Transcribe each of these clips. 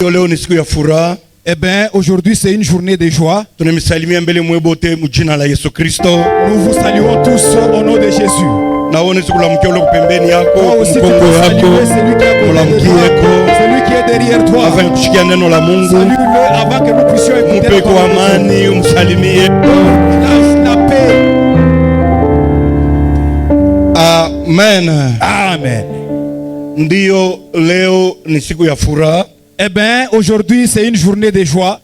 Eh bien, aujourd'hui c'est une journée de joie. Nous vous saluons tous au nom de Jésus. Moi aussi, tu peux saluer celui qui est derrière toi. Salue-le avant que nous puissions écouter la parole de Dieu. La paix. Amen. Amen. Ndio leo ni siku ya furaha. Eh bien, aujourd'hui c'est une journée de joie.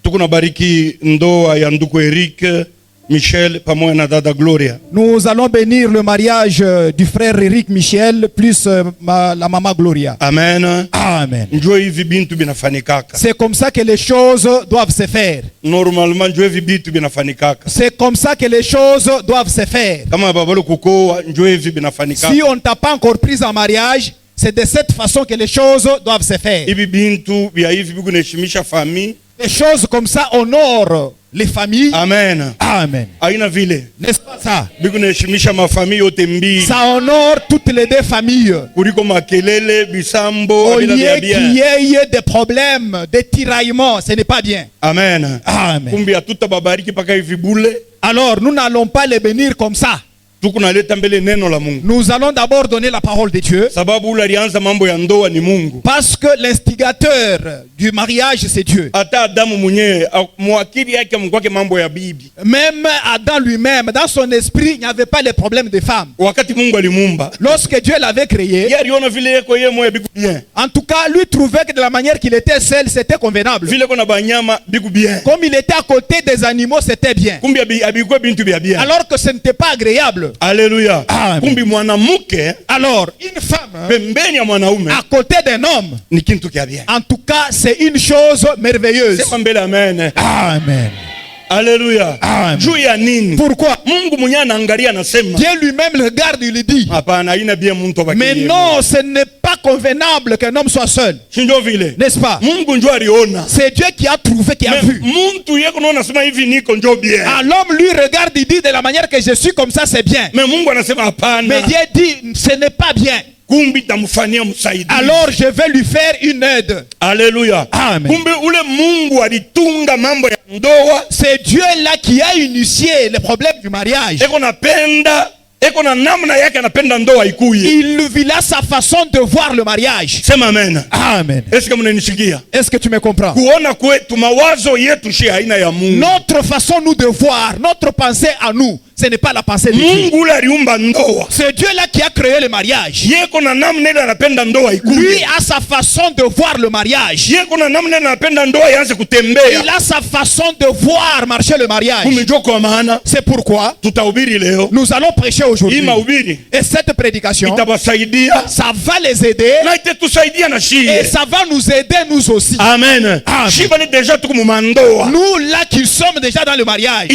Tukunabariki ndoa ya ndugu Eric Michel pamoja na dada Gloria. Nous allons bénir le mariage du frère Eric Michel plus la maman Gloria. Amen. Amen. Njoo hivi bintu binafanikaka. C'est comme ça que les choses doivent se faire. Normalement njoo hivi bintu binafanikaka. C'est comme ça que les choses doivent se faire. Kama babalo kukoa njoo hivi binafanikaka. Si on ne t'a pas encore pris en mariage, c'est de cette façon que les choses doivent se faire. Hivi bintu vya hivi bikunaheshimisha famille. Les choses comme ça honorent les familles. Amen. Amen. Aina vile. N'est-ce pas ça? Bikunaheshimisha mafamili yote mbili. Ça honore toutes les deux familles. Kuliko makelele, bisambo, au lieu qu'il y ait des problèmes, des tiraillements, ce n'est pas bien. Amen. Amen. Kumbi atuta babariki paka hivi bule. Alors nous n'allons pas les bénir comme ça. Nous allons d'abord donner la parole de Dieu. Parce que l'instigateur du mariage, c'est Dieu. Même Adam lui-même, dans son esprit, il n'y avait pas les problèmes des femmes. Lorsque Dieu l'avait créé, en tout cas, lui trouvait que de la manière qu'il était seul, c'était convenable. Comme il était à côté des animaux, c'était bien. Alors que ce n'était pas agréable. Alléluia. Amen. Alors, une femme à côté d'un homme, en tout cas, c'est une chose merveilleuse. Amen. Amen. Alléluia. Amen. Pourquoi? Dieu lui-même le regarde, il lui dit, mais non, ce n'est pas convenable qu'un homme soit seul. N'est-ce pas? C'est Dieu qui a trouvé, qui a vu. À l'homme, lui regarde, il dit, de la manière que je suis comme ça, c'est bien. Mais Dieu dit, ce n'est pas bien. Alors je vais lui faire une aide. Alléluia. Amen. C'est Dieu là qui a initié le problème du mariage. Il a sa façon de voir le mariage. Amen. Amen. Est-ce que tu me comprends? Notre façon nous de voir, notre pensée à nous, ce n'est pas la pensée de Dieu. C'est Dieu là qui a créé le mariage. Lui a sa façon de voir le mariage. Il a sa façon de voir marcher le mariage. C'est pourquoi nous allons prêcher aujourd'hui. Et cette prédication, ça va les aider. Et ça va nous aider nous aussi. Amen. Nous là qui sommes déjà dans le mariage,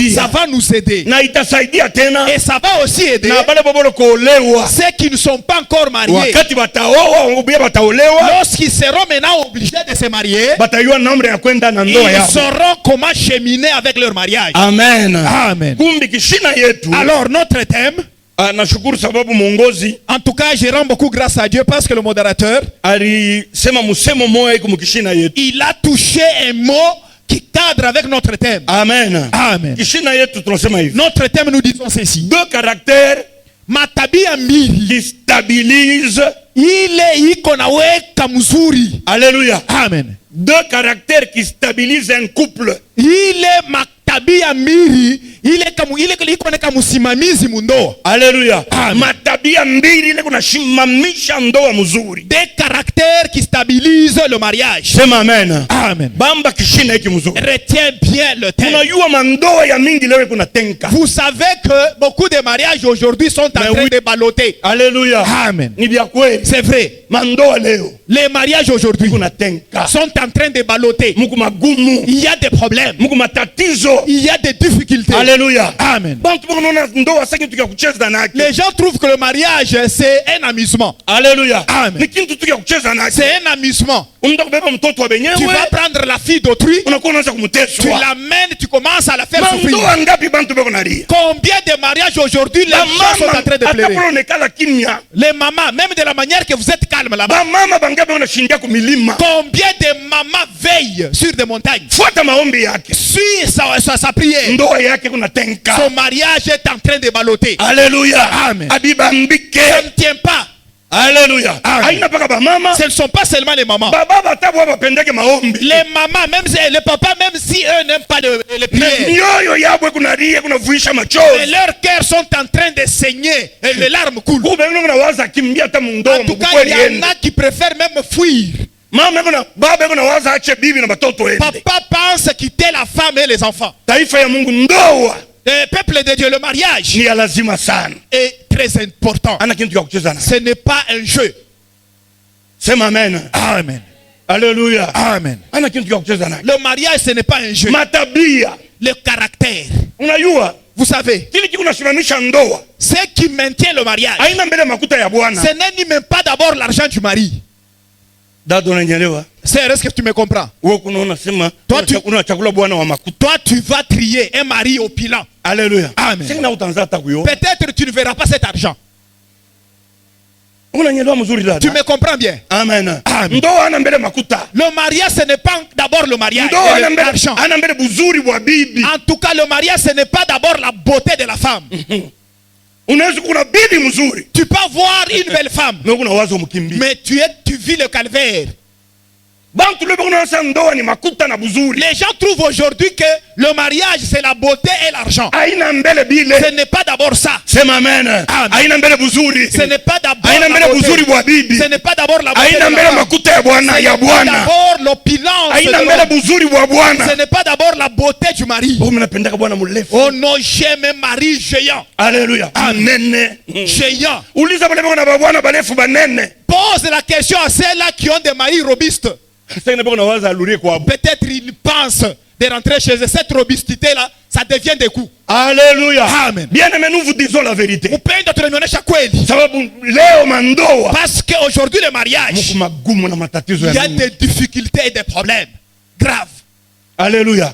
ça va nous aider. Et ça va aussi aider ceux qui ne sont pas encore mariés. Lorsqu'ils seront maintenant obligés de se marier, ils sauront comment cheminer avec leur mariage. Amen. Amen. Alors notre thème, en tout cas je rends beaucoup grâce à Dieu parce que le modérateur, il a touché un mot qui cadre avec notre thème. Amen. Amen. Notre thème, nous disons ceci. 2 caractères qui stabilisent. Alléluia. Amen. 2 caractères qui stabilisent un couple. Alléluia. Des caractères qui stabilisent le mariage. Amen. Amen. Retiens bien le thème. Vous savez que beaucoup de mariages aujourd'hui sont en train de balloter. Alléluia. Amen. C'est vrai. Les mariages aujourd'hui sont en train de balloter. Il y a des problèmes. Il y a des difficultés. Alléluia. Alléluia. Amen. Les gens trouvent que le mariage c'est un amusement. Alléluia. Amen. C'est un amusement. Tu vas prendre la fille d'autrui, tu l'amènes, tu commences à la faire souffrir. Combien de mariages aujourd'hui les gens sont en train de pleurer? Les mamans, même de la manière que vous êtes calme là-bas. Combien de mamans veillent sur des montagnes? Suis sa prière. Son mariage est en train de balloter. Alléluia. Amen. Ça ne tient pas. Alléluia. Ce ne sont pas seulement les mamans. Les mamans, même si, les papas, même si eux n'aiment pas les prières, mais leurs cœurs sont en train de saigner et les larmes coulent. En tout cas, il y en a qui préfèrent même fuir. Papa pense quitter la femme et les enfants. Le peuple de Dieu, le mariage est très important. Ce n'est pas un jeu. C'est amen. Amen. Alléluia. Amen. Le mariage, ce n'est pas un jeu. Le caractère. Vous savez, ce qui maintient le mariage, ce n'est même pas d'abord l'argent du mari. C'est, est-ce que tu me comprends? Toi, tu vas trier un mari opulent. Alléluia. Amen. Peut-être tu ne verras pas cet argent. Tu me comprends bien? Amen. Amen. Le mariage, ce n'est pas d'abord le mariage et l'argent. En tout cas, le mariage, ce n'est pas d'abord la beauté de la femme. Tu peux voir une belle femme, mais tu vis le calvaire. Les gens trouvent aujourd'hui que le mariage c'est la beauté et l'argent. Ce n'est pas d'abord ça. Amen. Ce n'est pas d'abord la beauté. Ce n'est pas d'abord la beauté de la femme. Ce n'est pas d'abord l'opulence. Ce n'est pas d'abord la beauté du mari. Oh non, j'aime un mari géant. Alléluia. Amen. Géant. Pose la question à ceux-là qui ont des maris robustes. Peut-être ils pensent de rentrer chez eux. Cette robustité-là, ça devient des coups. Alléluia. Amen. Bien aimé, nous vous disons la vérité. Parce qu'aujourd'hui, le mariage, il y a des difficultés et des problèmes graves. Alléluia.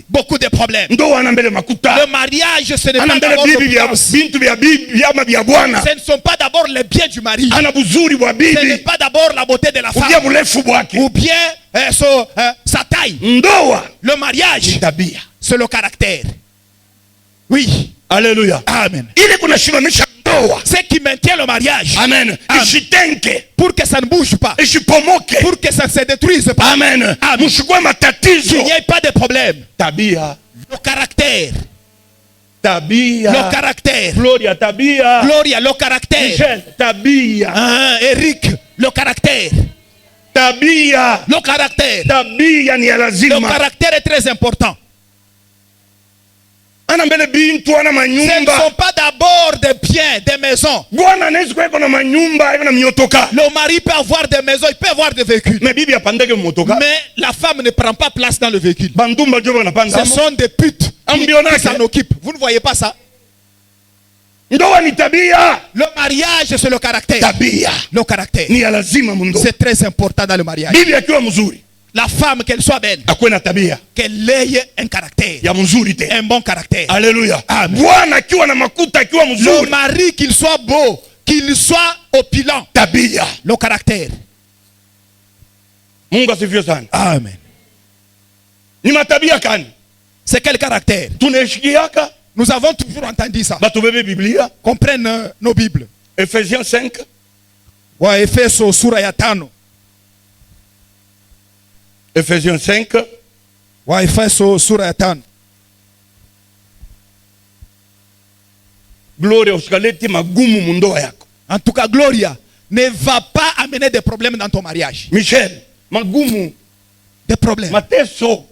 Beaucoup de problèmes. Le mariage, ce n'est pas d'abord ce ne sont pas d'abord les biens du mari. Ce n'est pas d'abord la beauté de la femme. Ou bien sa taille. Le mariage, c'est le caractère. Oui. Alléluia. Amen. Ce qui maintient le mariage. Amen. Pour que ça ne bouge pas. Pour que ça ne se détruise pas. Amen. Qu'il n'y ait pas de problème. Le caractère. Le caractère. Gloria, le caractère. Michel, Eric, le caractère. Le caractère. Le caractère est très important. Ce ne sont pas d'abord des biens, des maisons. Le mari peut avoir des maisons, il peut avoir des véhicules. Mais la femme ne prend pas place dans le véhicule. Ce sont des putes qui s'en occupent. Vous ne voyez pas ça? Le mariage, c'est le caractère. Le caractère. C'est très important dans le mariage. La femme, qu'elle soit belle, qu'elle ait un caractère, un bon caractère. Alléluia. Le mari, qu'il soit beau, qu'il soit opulent, le caractère. Amen. C'est quel caractère? Nous avons toujours entendu ça. Qu'on prenne nos Bibles. Ephésiens 5. Ouais, Ephésos sura ya 5. Ephésiens 5. Ouais, Ephésos sura ya 5. Gloria ushikaleti magumu mundoa yako. En tout cas, Gloria ne va pas amener des problèmes dans ton mariage. Michel, magumu, des problèmes. mateso.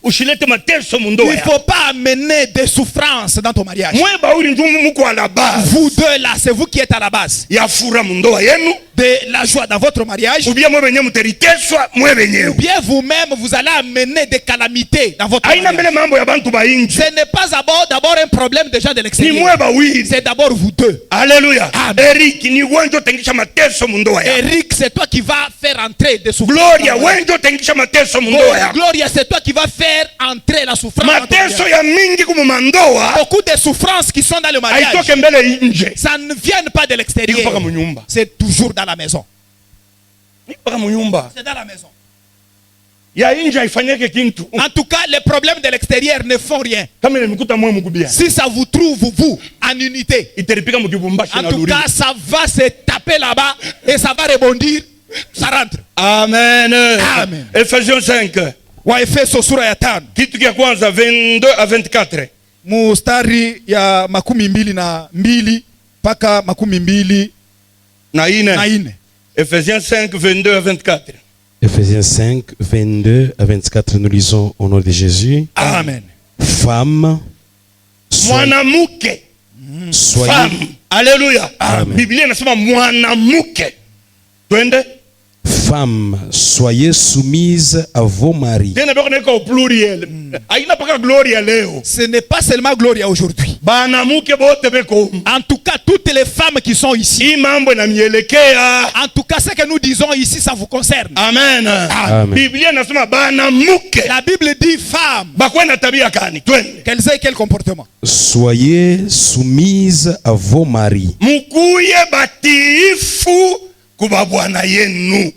ushilete mateso Il mundoa ne faut pas amener des souffrances dans ton mariage. mweba uli njumu muko à la base Vous deux là, c'est vous qui êtes à la base ya fura mundoa yenu de la joie dans votre mariage. ubia mwe benye muteriteswa mwe Ou benyewe bien vous-même, vous allez amener des calamités dans votre aina mbele mariage. mambo ya bantu ba inji Ce n'est pas d'abord un problème des gens de ni l'extérieur. mweba wili. C'est d'abord vous deux. Alléluia. Amen. Eric ni wenjo tengisha mateso mundoa ya Eric, c'est toi qui vas faire entrer des souffrances. Gloria wenjo tengisha mateso mundoa ya Gloria, c'est toi qui vas faire entrer la souffrance. dans ton mateso mariage. ya mingi kumandoa Beaucoup de souffrances qui sont dans le mariage, aitoke mbele inje ça ne vient pas de iko l'extérieur. paka munyumba C'est toujours dans la maison. iko paka munyumba C'est dans la maison. ya inje haifanyike kintu En tout cas, les problèmes de l'extérieur ne font rien. kama nimekuta mwe mkubia Si ça vous trouve, vous, en unité, iteripika mukibumbashi en na tout luri. cas, ça va se taper là-bas et ça va rebondir. Ça rentre. Amen. Amen. Ephésiens 5 Waefeso sura ya 5 kitu kia kwanza 22 à 24 mustari ya 22 mpaka 22 na ine. na 4. Ephésiens 5 22 à 24. Ephésiens 5, 22 à 24, nous lisons au nom de Jésus. Amen. Femmes, Mwanamuke. soyez... Femme. Alléluia. Amen. Biblia inasema mwanamuke. Twende. Femmes, soyez soumises à vos maris. Tena bako neka au pluriel. Haina paka gloria leo. Ce n'est pas seulement Gloria aujourd'hui. Banamuke bote beko. En tout cas, toutes les femmes qui sont ici, Hii mambo inamielekea. en tout cas, ce que nous disons ici, ça vous concerne. Amen. Amen. Biblia inasema banamuke. La Bible dit femmes, Bakwe na tabia kani. Twende. qu'elles aient quel comportement? Soyez soumises à vos maris. Mukuye batiifu kuba bwana yenu.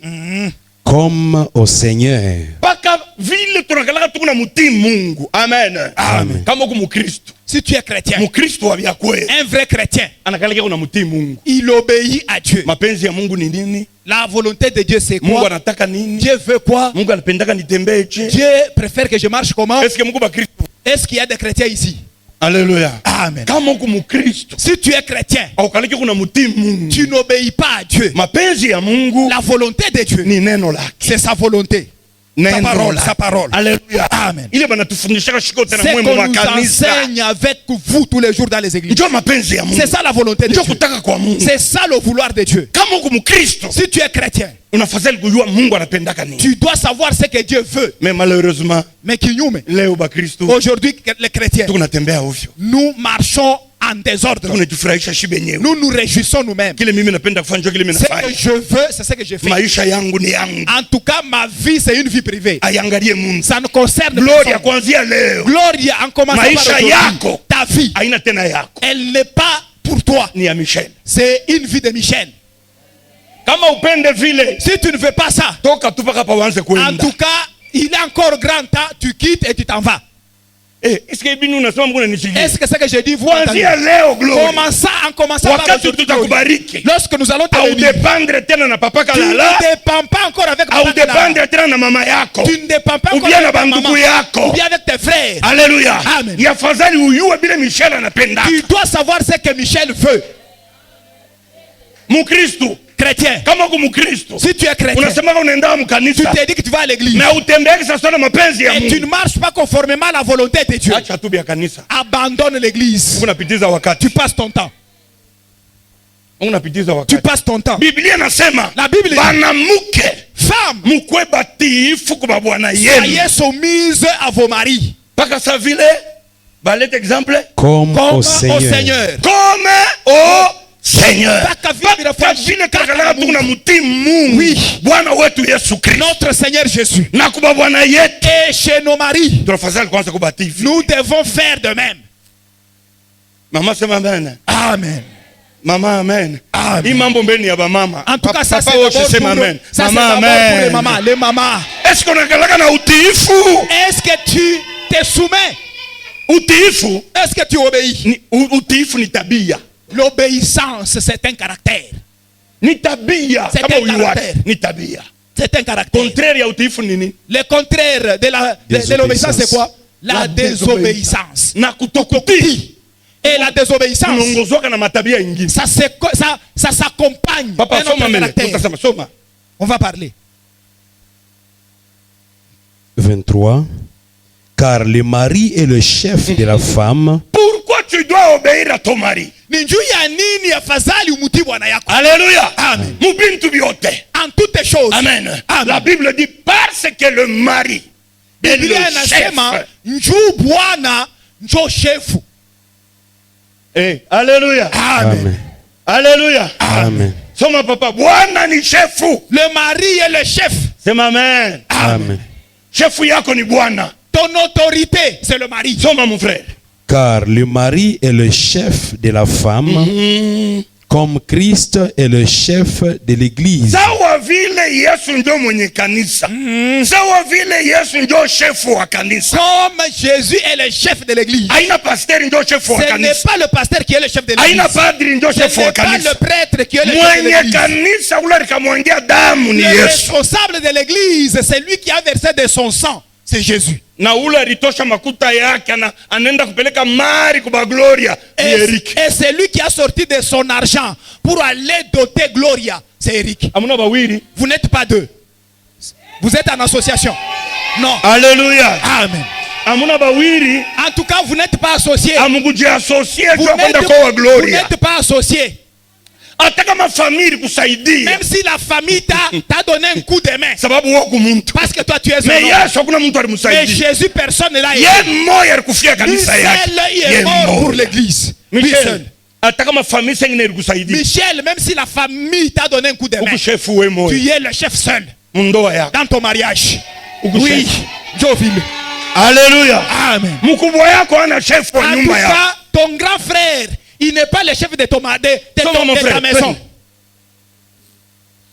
Comme au Seigneur. Paka vile tunakalaka tukuna mutii Mungu. Amen. Amen. Kama ku Mukristo. Si tu es chrétien, Mukristo wa vya kweli. un vrai chrétien, Anakalaka kuna mutii Mungu. il obéit à Dieu. Mapenzi ya Mungu ni nini? La volonté de Dieu, c'est Mungu quoi? anataka nini? Dieu veut quoi? Mungu anapendaka nitembeje? Dieu préfère que je marche comment? Est-ce que Mungu ba Kristo? Est-ce qu'il y a des chrétiens ici? Alléluia. Amen. Kama ku Mukristo. Si tu es chrétien, Aukalaki kuna mutii Mungu. tu n'obéis pas à Dieu. Mapenzi ya Mungu La volonté de Dieu, ni neno lake. c'est sa volonté. Sa parole, sa parole. Alléluia. Amen. Ile banatufundisha shiko tena C'est mwe qu'on mwa nous kanisa. enseigne avec vous tous les jours dans les églises. Njoo mapenzi ya Mungu. C'est ça la volonté de Njoo Dieu. kutaka kwa Mungu. C'est ça le vouloir de Dieu. Kama uko Mkristo, Si tu es chrétien, unafadhali kujua Mungu anapendaka nini. tu dois savoir ce que Dieu veut. Mais malheureusement, Mais kinyume, leo ba Kristo aujourd'hui, les chrétiens, tunatembea ovyo. nous marchons en désordre. Tunajifurahisha shibe yenyewe. Nous nous réjouissons nous-mêmes. Kile mimi napenda kufanya njoo kile mimi Ce que nafanya. je veux, c'est ce que je fais. Maisha yangu ni yangu. En tout cas, ma vie, c'est une vie privée. Aiangalie Mungu. Ça ne concerne Gloria personne. kuanzia leo. Gloria, en commençant par Maisha aujourd'hui, yako. ta vie, Haina tena yako. elle n'est pas pour toi. Ni ya Michel. C'est une vie de Michel. Kama upende vile, Si tu ne veux pas ça, toka tu paka pa uanze en kwenda. tout cas, il est encore grand temps, tu quittes et tu t'en vas. Est-ce que binu unasema Mungu ananichigia? Est-ce que c'est que je dis, vous entendez? Kuanzia leo Gloria. En commençant par Wakati aujourd'hui, tutakubariki. lorsque nous allons te Au bénir, dépendre tena na papa tu ne kalala. dépends pas encore avec Au papa Kalala. dépendre tena na mama yako. Tu ne dépends pas Ou encore bien avec na ta maman, bandugu yako. ou bien avec tes frères. Alléluia. Amen. Ya fadhali uyue bila Michel anapenda. Tu dois savoir ce que Michel veut. Mukristo. Chrétien, Kama ku Mukristo. si tu es chrétien, Unasema unaenda tu mkanisa. te dis que tu vas à l'église Na utembee sasa na mapenzi ya et tu ne Mungu. marches pas conformément à la volonté de Dieu. Acha tu bia kanisa. Abandonne l'église. Unapitiza wakati. Tu passes ton temps. Unapitiza Tu wakati. passes ton temps. Biblia nasema La Bible dit, banamuke femme, mukwe batiifu kwa bwana yenu. soyez soumise à vos maris. Paka sa vile balete exemple Comme Comme au au Seigneur. Seigneur. comme au Seigneur. Paka vile Paka vile tunakalaka tuna mutii Mungu. Oui. Bwana wetu Yesu Kristo. Notre Seigneur Jésus. Na kuba bwana yetu. Et chez nos maris, Tunafadhali kwanza kubatifu. nous devons faire de même. Mama sema amen. Amen. Mama amen. Amen. Hii mambo mbele ya bamama. En tout cas, ça c'est Papa wote d'abord sema pour, amen. ça, c'est Mama d'abord pour les amen. mamans. Les mamans, Est-ce qu'on akalaka na utiifu? est-ce que tu te soumets? Utiifu Est-ce que tu obéis? utiifu ni tabia. L'obéissance, c'est un caractère. Ni tabia. C'est Kama un uliwake caractère. ni tabia. C'est un caractère. Contraire ya utiifu ni nini? Le contraire de l'obéissance, c'est quoi? La désobéissance. Na kutokutii. Et la désobéissance, Unaongozwa na matabia ingine. ça s'accompagne Papa d'un autre soma mbele. caractère. Utasema soma. On va parler. 23. Car le mari est le chef de la femme. Pourquoi tu dois obéir à ton mari? Alléluia. Amen. Mubintu biote. En toutes choses. Amen. Amen. La Bible dit parce que le mari est le chef. Eh, alléluia. Amen. Alléluia. Amen. Soma papa, Bwana ni chefu. Le mari est le chef. C'est ma mère. Amen. Chefu yako ni Bwana. Ton autorité, c'est le mari. Soma mon frère. Car le mari est le chef de la femme, comme Christ est le chef de l'église. Sawa vile Yesu ndio mwenye kanisa. Sawa vile Yesu ndio chefu wa kanisa. Comme Jésus est le chef de l'église. Haina pasteur ndio chefu wa Ce n'est kanisa. pas le pasteur qui est le chef de l'église. Haina padri ndio Ce chefu wa n'est pas kanisa. le prêtre qui est le chef de Mwenye l'église. kanisa ule alikamwangia damu ni Le Yesu. responsable de l'église, c'est lui qui a versé de son sang. C'est Jésus. Na ule alitosha makuta yake anaenda kupeleka mari kuba Gloria ni Eric. Et c'est lui qui a sorti de son argent pour aller doter Gloria. C'est Eric. Amuna bawiri. Vous n'êtes pas deux. Vous êtes en association. Non. Alléluia. Amen. Amuna bawiri. En tout cas, vous n'êtes pas associés. Amukuji associé Vous kwa kwenda kwa n'êtes Gloria. pas associés. Hata kama family kusaidia. Même si la famille t'a donné un coup de main. Sababu wako muntu. Parce que toi tu es un Mais homme. Yesu hakuna mtu Mais alimsaidia. Jésus, personne n'est là. Yeye mmoja alikufia Lui kanisa yake. seul, il est mort pour l'église. Lui seul. Michel. Hata kama famille sengine ilikusaidia. Michel, même si la famille t'a donné un coup de main, Uku chef wewe moyo. tu es le chef seul Mundoa yako. dans ton mariage. Uku Oui, chef. Joville. Alléluia. Amen. Mkubwa yako ana chef wa En tout nyumba yako. cas, ton grand frère, il n'est pas le chef de, de ta maison.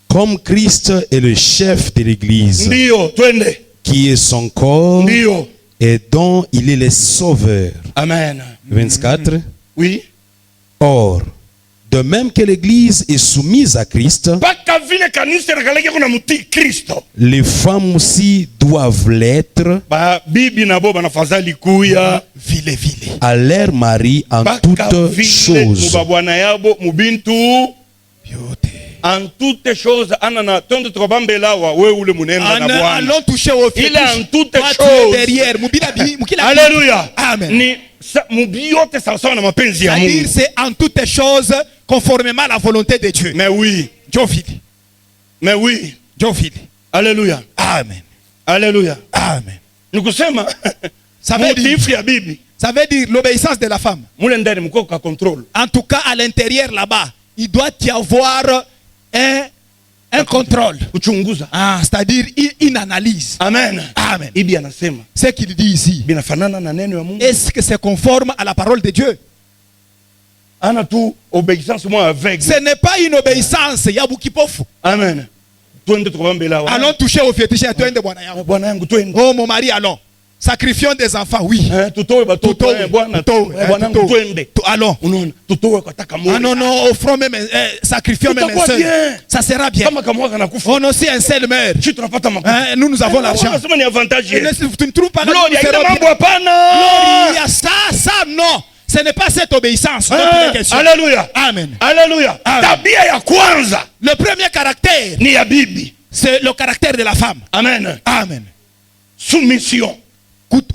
Comme Christ est le chef de l'église, Ndio, twende. qui est son corps Ndio. et dont il est le sauveur. Amen. 24. Oui. Or, de même que l'église est soumise à Christ, Paka vile kanisa nakaleke kuna muti Kristo. les femmes aussi doivent l'être Ba bibi na boba nafadhali kuya. Vile. à leur mari en Paka toutes vile choses. mubabwana yabo mubintu. En toutes choses, anana tondo tukabambela wa we ule munenda na Bwana. Allons toucher au fétiche. Il est en toutes Toi, tu es choses. derrière. Alléluia. Amen. Ni mubiote sawa na mapenzi ya C'est-à-dire, Mungu. c'est en toutes choses conformément à la volonté de Dieu. Mais oui. Joville. Mais oui. Joville. Alléluia. Amen. Alléluia. Amen. Nikusema Ça veut dire, mutiifu ya bibi. ça veut dire l'obéissance de la femme. Mule ndani mko kwa contrôle. En tout cas, à l'intérieur là-bas, il doit y avoir un contrôle. Kuchunguza. C'est-à-dire une analyse. Amen. Amen. Ibi anasema. Ce qu'il dit ici, Binafanana na neno ya Mungu. est-ce que c'est conforme à la parole de Dieu? Ana tu obéissance moi aveugle. Ce n'est pas une obéissance. Yabukipofu. Amen. Twende tukabambela wa. Allons toucher au fétiche. Bwana yangu twende. Oh mon mari, allons. Sacrifions des enfants, oui. Tutoe batoto bwana. Bwana yangu twende. Allons. Unaona? Tutoe kwa taka moja. Ah non, non, offrons même, sacrifions même un seul. Ça sera bien. Kama kamwaka nakufa. On aussi un seul meurt. Sisi tunapata makuta. Nous avons l'argent. Nasema ni avantage Tu yetu. ne trouves pas Gloria ina mambo hapana. Gloria, ça, non. Ce n'est pas cette obéissance. Alléluia. Amen. Alléluia. Tabia ya kwanza Le premier caractère, ni ya bibi. c'est le caractère de la femme. Amen. Amen. Soumission.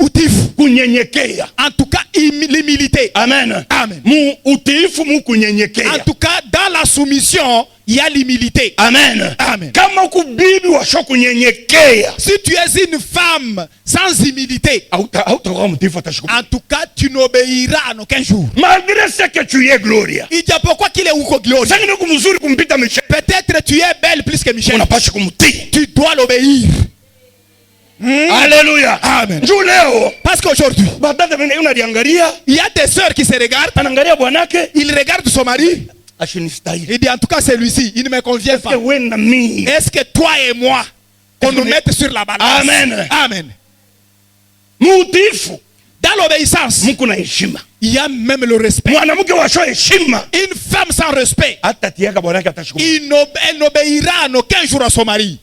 Utifu. Kunyenyekea. En tout cas, l'humilité. Amen. Amen. Mu utifu mu kunyenyekea. En tout cas, dans la soumission, il y a l'humilité. Amen. Amen. Kama kubibi washo kunyenyekea. Si tu es une femme sans humilité, En tout cas, tu n'obéiras en aucun jour. Malgré ce que tu es, Gloria. Il dit pourquoi qu'il est ou gloire. Peut-être tu es belle plus que Michel. Tu dois l'obéir. Alléluia. Amen. Leo. Parce qu'aujourd'hui, il y a des sœurs qui se regardent. Ils regardent son mari. Il dit en tout cas celui-ci, il ne me convient pas. Est-ce que toi et moi, qu'on nous mette sur la balance? Amen. Amen. Dans l'obéissance, il y a même le respect. Une femme sans respect, elle n'obéira en aucun jour à son mari.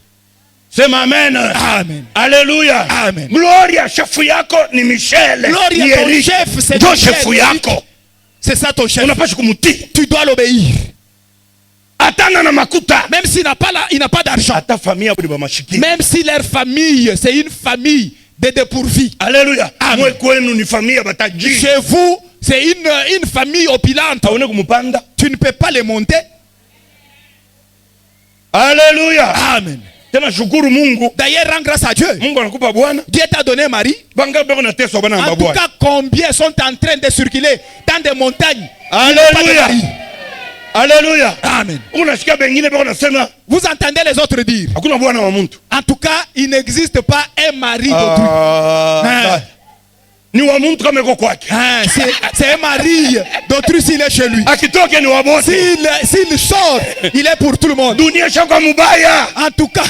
C'est amen. Amen. Alléluia. Amen. Gloria, chef yako ni Michel. Gloria, ton chef, c'est chef yako. C'est ça ton chef. Tu Tu dois l'obéir. Atana na makuta. Même s'il n'a pas d'argent. Même si leur famille, c'est une famille de dépourvu. Alléluia. Moi kwenu ni famille ya batajiri. Chez vous, c'est une famille opulente. Tu ne peux pas les monter. Alléluia. Amen. D'ailleurs, rends grâce à Dieu. Dieu t'a donné Marie. En tout cas, combien sont en train de circuler dans des montagnes? Alléluia. Alléluia. Amen. Vous entendez les autres dire? En tout cas, il n'existe pas un mari d'autrui. C'est un mari d'autrui s'il est chez lui. S'il sort, il est pour tout le monde. En tout cas,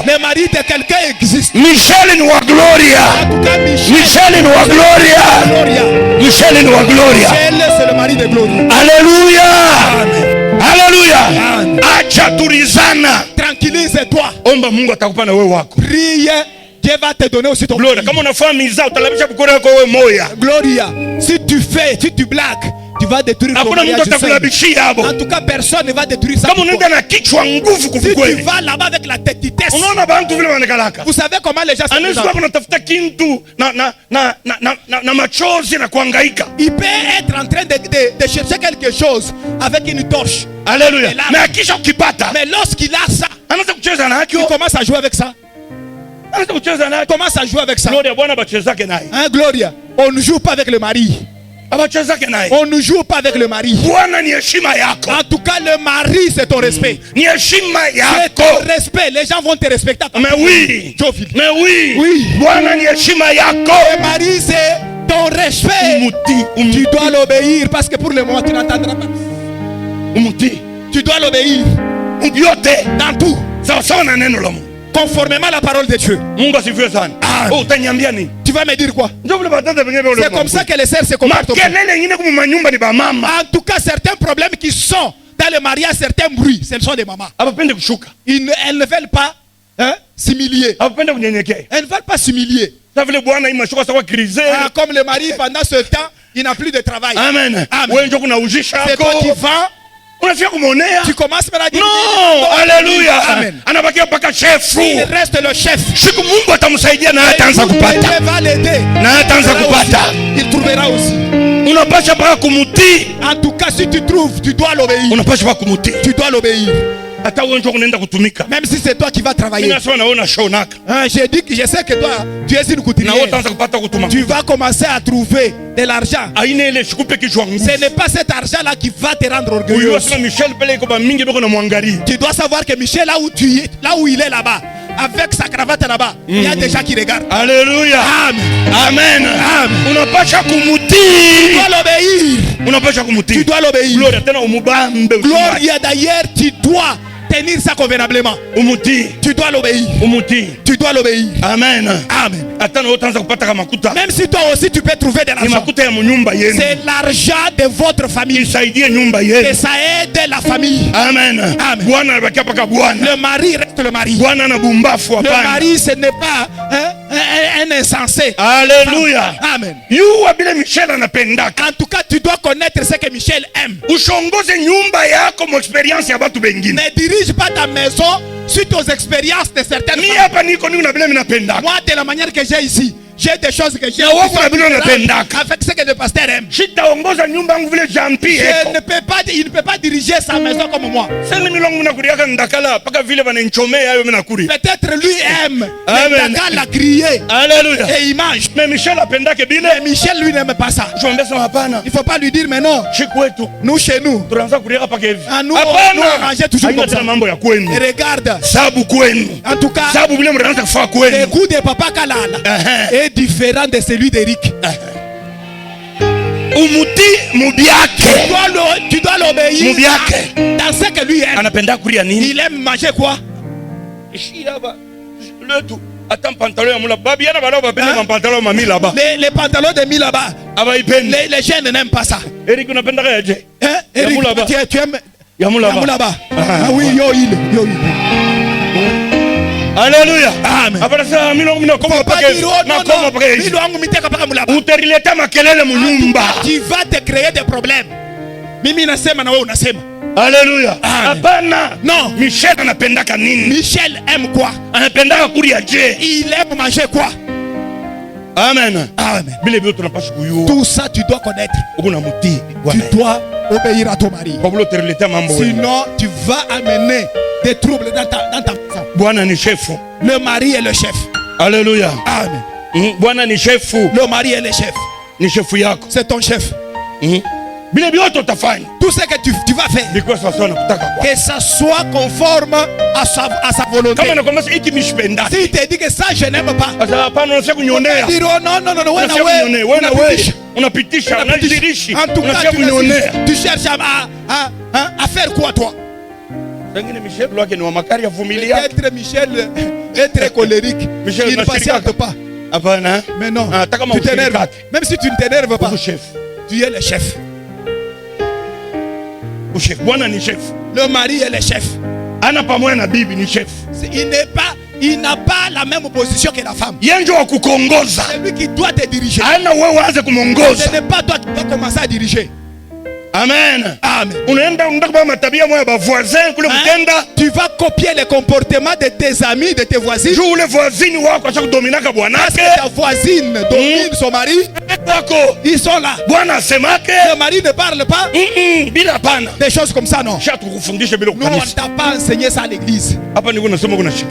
le mari de quelqu'un existe. Michel nous a gloria. Michel nous a gloria. Michel nous a gloria. Michel, c'est le mari de Gloria. Alléluia. Alléluia. Acha turizana. Tranquillise-toi. Omba Mungu atakupa na wewe wako. Prie, Dieu va te donner aussi ton Gloria. Kama unafanya mizaa utalabisha bukora yako wewe moya. Gloria. Si tu blagues, tu vas détruire ton mariage. En tout cas, personne ne va détruire ça. Si tu vas là-bas avec la têtitesse, vous savez comment les gens se il peut être en train de chercher quelque chose avec une torche. Alléluia. Mais lorsqu'il a ça, il commence à jouer avec ça. Commence à jouer avec ça. Hein, Gloria. On ne joue pas avec le mari. On ne joue pas avec le mari. En tout cas, le mari, c'est ton respect. C'est ton respect. Les gens vont te respecter. Mais oui. Mais oui. Oui. Le mari, c'est ton respect. Tu dois l'obéir parce que pour le moment, tu n'entendras pas. Tu dois l'obéir. Dans tout. Conformément à la parole de Dieu. Tu vas me dire quoi? C'est comme ça que les sœurs se comportent. En tout cas, certains problèmes qui sont dans le mariage, certains bruits, ce sont des mamans. Elles ne veulent pas s'humilier. Elles ne veulent pas s'humilier. Comme le mari, pendant ce temps, il n'a plus de travail. Amen. C'est toi qui vends. Tu commences par dire non, alléluia. Amen. Il reste le chef. Il va l'aider. Il trouvera aussi. En tout cas, si tu trouves, tu dois l'obéir. Tu dois l'obéir. Même si c'est toi qui vas travailler. J'ai dit que je sais que toi, tu es une couturière. Tu vas commencer à trouver de l'argent. Ce n'est pas cet argent-là qui va te rendre orgueilleux. Tu dois savoir que Michel, là où il est là-bas, avec sa cravate là-bas, il y a des gens qui regardent. Alléluia. Amen. Amen. Tu dois l'obéir. Tu dois l'obéir. Gloria, d'ailleurs, tu dois tenir ça convenablement. Tu dois l'obéir. Tu dois l'obéir. Amen. Amen. Même si toi aussi tu peux trouver de l'argent, c'est l'argent de votre famille. Et ça aide la famille. Amen. Amen. Le mari reste le mari. Le mari, ce n'est pas un insensé. Alléluia. Amen. En tout cas, tu dois connaître ce que Michel aime. Ne dirige pas ta maison suite aux expériences de certaines femmes. Moi, de la manière que j'ai ici, j'ai des choses que j'ai avec ce que le pasteur aime. Il ne peut pas diriger sa maison comme moi. Peut-être lui aime. Dakar l'a crié. Alléluia. Et il mange. Mais Michel lui n'aime pas ça. Il ne faut pas lui dire mais non. Nous chez nous. Nous on mangeait toujours comme ça. Et regarde. En tout cas, le goût de Papa Kalala est différent de celui d'Eric. Tu dois l'obéir dans ce que lui aime. Il aime manger quoi? Les pantalons de mis là-bas. Les jeunes n'aiment pas ça. Eric, tu aimes Yamulaba? Ah oui, yo. Alléluia. Amen. Tu vas te créer des problèmes. Mimi nasema na wewe unasema. Alléluia. Hapana. Non. Michel anapendaka nini? Michel aime quoi? Anapendaka kulia je. Il aime manger quoi? Amen. Amen. Tout ça tu dois connaître. Tu dois obéir à ton mari. Sinon tu vas amener des troubles dans ta maison. Le mari est le chef. Alléluia. Amen. Le mari est le chef. C'est ton chef. Tout ce que tu vas faire, que ça soit conforme à sa volonté. Si il te dit que ça je n'aime pas, dire oh non, en tout cas tu cherches à faire quoi toi? Peut-être Michel est très colérique, il ne patiente pas. Mais non, tu t'énerves. Même si tu ne t'énerves pas, tu es le chef. Le mari est le chef. Il n'a pas la même position que la femme. C'est lui qui doit te diriger. Ce n'est pas toi qui dois commencer à diriger. Amen. Amen. Tu vas copier les comportements de tes amis, de tes voisins. Parce que ta voisine domine son mari. Ils sont là. Le mari ne parle pas. Des choses comme ça, non. Nous, on ne t'a pas enseigné ça à l'église.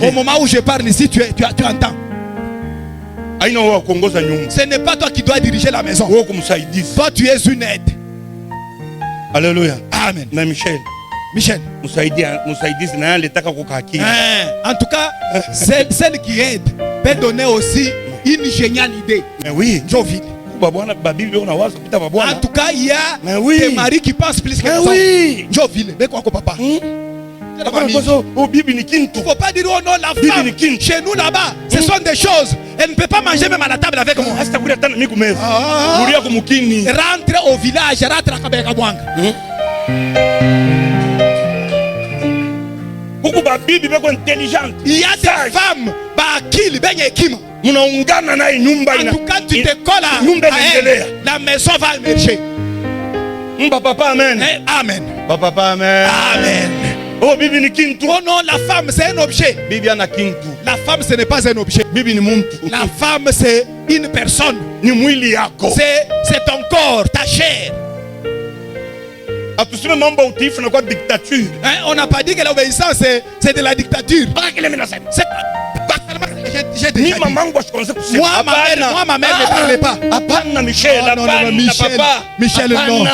Au moment où je parle ici, tu entends. Ce n'est pas toi qui dois diriger la maison. Toi, tu es une aide. Alléluia. Amen. Mais Michel. En tout cas, celle qui aide peut donner aussi une géniale idée. Mais oui. En tout cas, il y a des maris qui pensent plus que les hommes. Mais quoi, papa? Il ne faut pas dire oh non, la femme chez nous là-bas, ce sont des choses. Elle ne peut pas manger même à la table avec moi. Rentre au village, rentre à Kabekabwanga. Il y a des femmes qui en tout cas, tu te colles à elle. La maison va émerger. Papa, amen. Amen. Papa, amen. Amen. Oh, bibi ni kintu. Oh non, la femme c'est un objet. Bibi ana kintu. La femme ce n'est pas un objet. Bibi ni muntu. La femme c'est une personne. Ni mwili yako. C'est ton corps, ta chair. Atuseme mambo utifu na kwa dictature. On n'a pas dit que l'obéissance c'est de la dictature. C'est moi, ma mère ne parlait pas. Michel, non.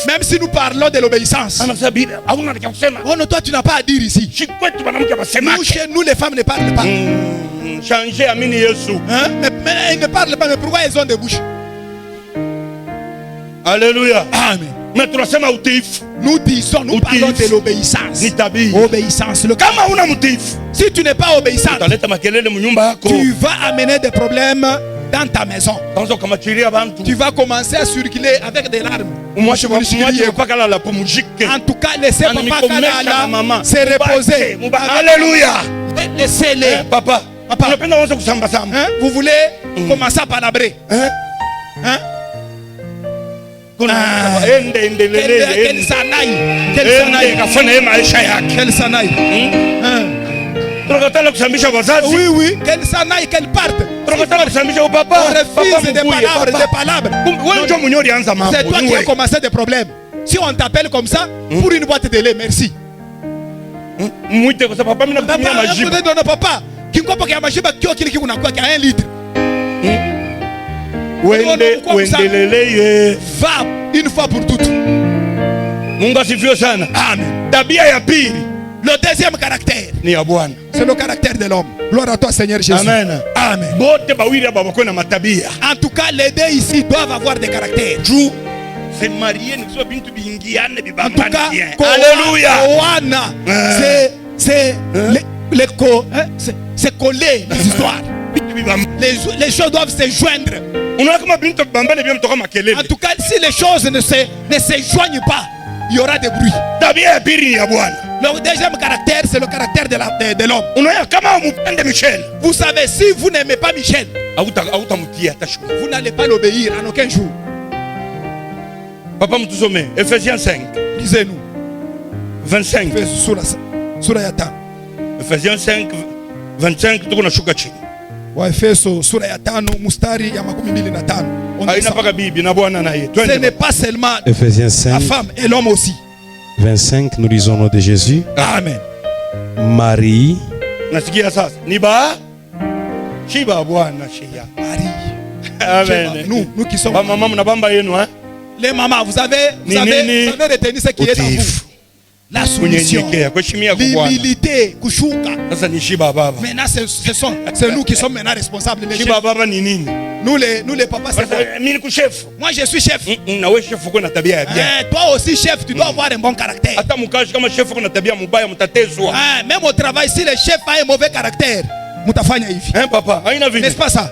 Même si nous parlons de l'obéissance. Oh non, toi tu n'as pas à dire ici. Nous, chez nous, les femmes ne parlent pas. Changer Amini Yesu. Mais elles ne parlent pas, mais pourquoi elles ont des bouches? Alléluia. Amen. Nous disons, nous parlons de l'obéissance. Obéissance. Si tu n'es pas obéissant, tu vas amener des problèmes dans ta maison. Tu vas commencer à circuler avec des larmes. En tout cas, laissez papa Kalala se reposer. Alléluia. Laissez-les. Papa. Vous voulez commencer à palabrer? Quel sanaï. Oui, quel sanaï, quelle parte. On refuse des palabres. C'est toi qui as commencé des problèmes. Si on t'appelle comme ça, pour une boîte de lait, merci. Papa, qui comprend qu'il y a magie, qui a 1 litre. Va une fois pour toutes. Amen. Le deuxième caractère, c'est le caractère de l'homme. Gloire à toi, Seigneur Jésus. Amen. Amen. En tout cas, les deux ici doivent avoir des caractères. C'est marié, nous sommes en tout cas, alléluia. C'est collé les histoires. Les choses doivent se joindre. En tout cas, si les choses ne se joignent pas, il y aura des bruits. Le deuxième caractère, c'est le caractère de l'homme. Vous savez, si vous n'aimez pas Michel, vous n'allez pas l'obéir en aucun jour. Papa Ephésiens 5. Lisez-nous. 25. Sura ya 5. Ephésiens 5, 25, tuko nashuka chini. Waefeso sura ya 5 mstari ya 25. Haina paka bibi na bwana naye. Ce n'est pas seulement Ephésiens 5, la femme et l'homme aussi. 25, nous lisons au nom de Jésus. Amen. Marie, nasikia sasa. Ni ba shiba bwana shia. Marie. Amen. Nous qui sommes maman na bamba yenu hein. Les mamans, vous avez retenu ce qui est à vous. La soumission, l'humilité, kushuka. Maintenant, c'est nous qui sommes maintenant responsables. Nous les papas, c'est moi je suis chef. Toi aussi chef, tu dois avoir un bon caractère. Même au travail, si le chef a un mauvais caractère, n'est-ce pas ça?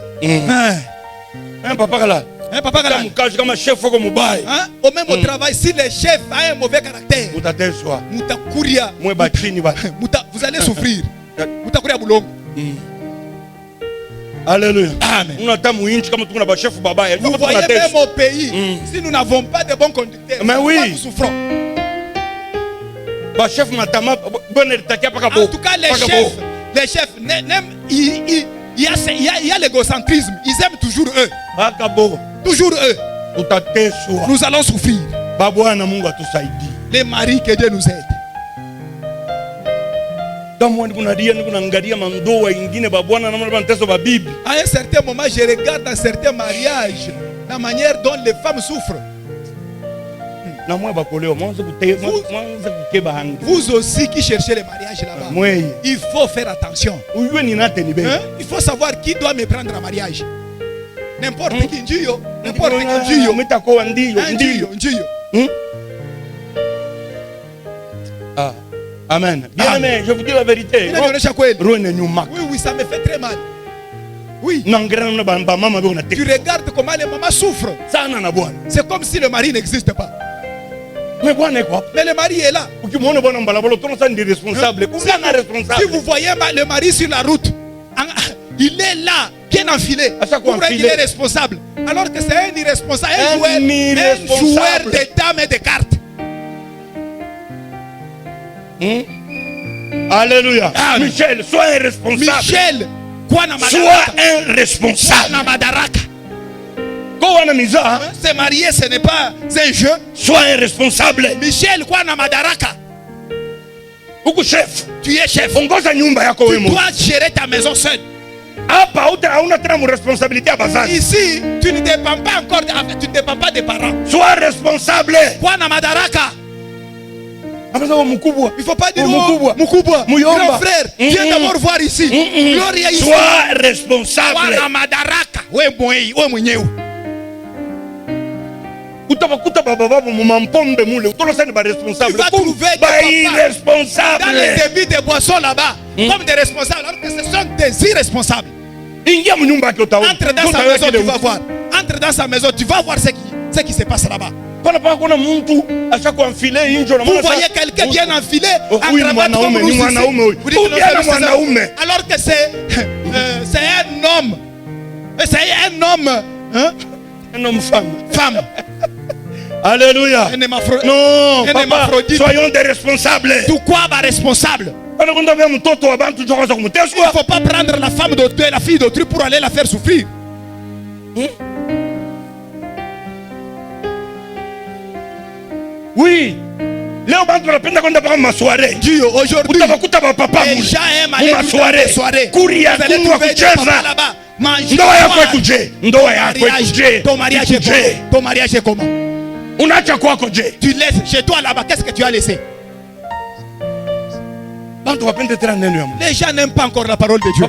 Au même au travail, si le chef a un mauvais caractère, vous allez souffrir. Alléluia. Amen. Vous voyez même au pays, si nous n'avons pas de bons conducteurs, nous souffrons. En tout cas, les chefs, il y a l'égocentrisme. Ils aiment toujours eux. Toujours eux. Nous allons souffrir. Les maris, que Dieu nous aide. À un certain moment, je regarde dans certains mariages la manière dont les femmes souffrent. Vous aussi qui cherchez les mariages là-bas, il faut faire attention. Il faut savoir qui doit me prendre en mariage. N'importe qui, n'importe qui. Amen. Bien aimé, je vous dis la vérité. Oui, ça me fait très mal. Oui. Tu regardes comment les mamans souffrent. C'est comme si le mari n'existe pas. Mais le mari est là. Si vous voyez le mari sur la route, il est là, bien enfilé. Vous croyez qu'il est responsable, alors que c'est un irresponsable, un joueur de dames et de cartes. Alléluia. Michel, sois un responsable. Michel, sois un responsable. Se marier, ce n'est pas un jeu. Sois un responsable. Michel, chef. Tu es chef. Tu dois gérer ta maison seule. Ici, tu ne dépends pas encore, tu ne dépends pas des parents. Sois responsable. Il ne faut pas dire Mukubwa, grand frère, viens d'abord voir ici. Gloria ici. Sois responsable. Il va trouver des irresponsables dans les débits des boissons là-bas, comme des responsables, alors que ce sont des irresponsables. Entre dans sa maison, tu vas voir. Entre dans sa maison, tu vas voir ce qui se passe là-bas. Vous voyez quelqu'un bien enfilé, en cravate comme nous ici. Alors que c'est un homme. C'est un homme. Un homme femme. Alléluia. Non, papa, soyons des responsables. Tout quoi va responsable? Il ne faut pas prendre la femme d'autrui, la fille d'autrui pour aller la faire souffrir. Oui. Dieu, aujourd'hui, les gens aiment aller dans les soirées. Vous allez trouver des papas là-bas. Ton mariage est comment? Tu laisses chez toi là-bas, qu'est-ce que tu as laissé? Les gens n'aiment pas encore la parole de Dieu.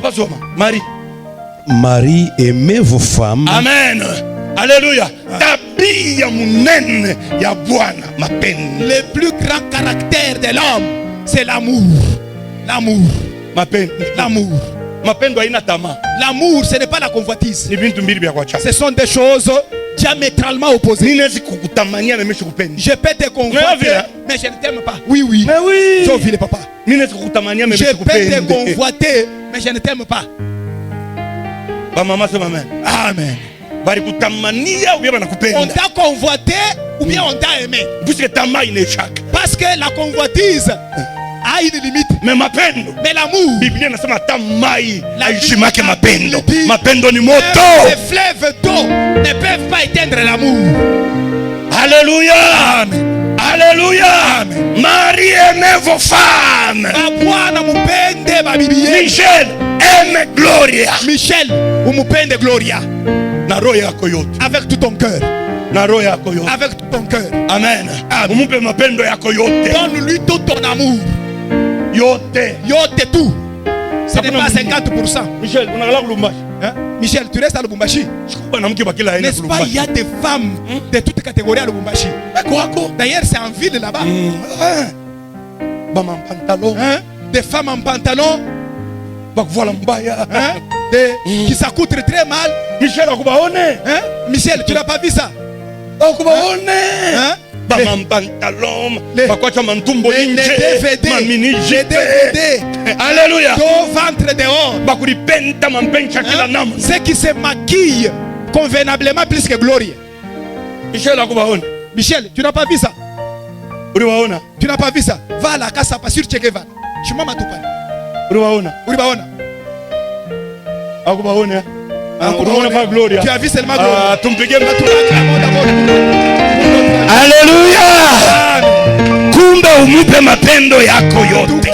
Marie, aimez vos femmes. Amen. Alléluia. Le plus grand caractère de l'homme, c'est l'amour. L'amour. L'amour, ce n'est pas la convoitise. Ce sont des choses diamétralement opposées. Je peux te convoiter, mais je ne t'aime pas. Oui. Sauf le papa. Je peux te convoiter, mais je ne t'aime pas. Amen. On t'a convoité ou bien on t'a aimé. Puisque ta main n'est chaque. Parce Parce que la convoitise a une limite. Mais mapendo, mais l'amour, Biblia inasema hata mai haishimake Bible mapendo. dit, Mapendo ni moto. les fleuves d'eau ne peuvent pas éteindre l'amour. Alléluia. Amen. Alléluia. Amen. Marie, aimez vos femmes. Bwana mupende babibi yenu. Michel, aime Gloria. Michel, umupende Gloria. Na roho yako yote. Avec tout ton cœur. Na roho yako yote. Avec tout ton cœur. Amen. Amen. Umupe mapendo yako yote. Donne-lui tout ton amour. Yote. Yote tout. Ce n'est pas 50%. Michel, unalala Lubumbashi. Hein? Michel, tu restes à Lubumbashi. N'est-ce pas, il y a des femmes de toutes catégories à Lubumbashi. D'ailleurs, c'est en ville là-bas. Hein? Des femmes en pantalon. Hein? Qui s'accoutrent très mal. Michel, hein? Michel, tu n'as pas vu ça? Hein? Les DVD. Alléluia. Dos ventre dehors. Hein? Ceux qui se maquillent convenablement plus que Gloria. Michel, tu n'as pas vu ça? Tu n'as pas vu ça? Va à la casa pas sur Tchekeva. Je m'en matupani. Uribaona. Tu as vu seulement Gloria. Alléluia. Kumbe umupe mapendo yako yote.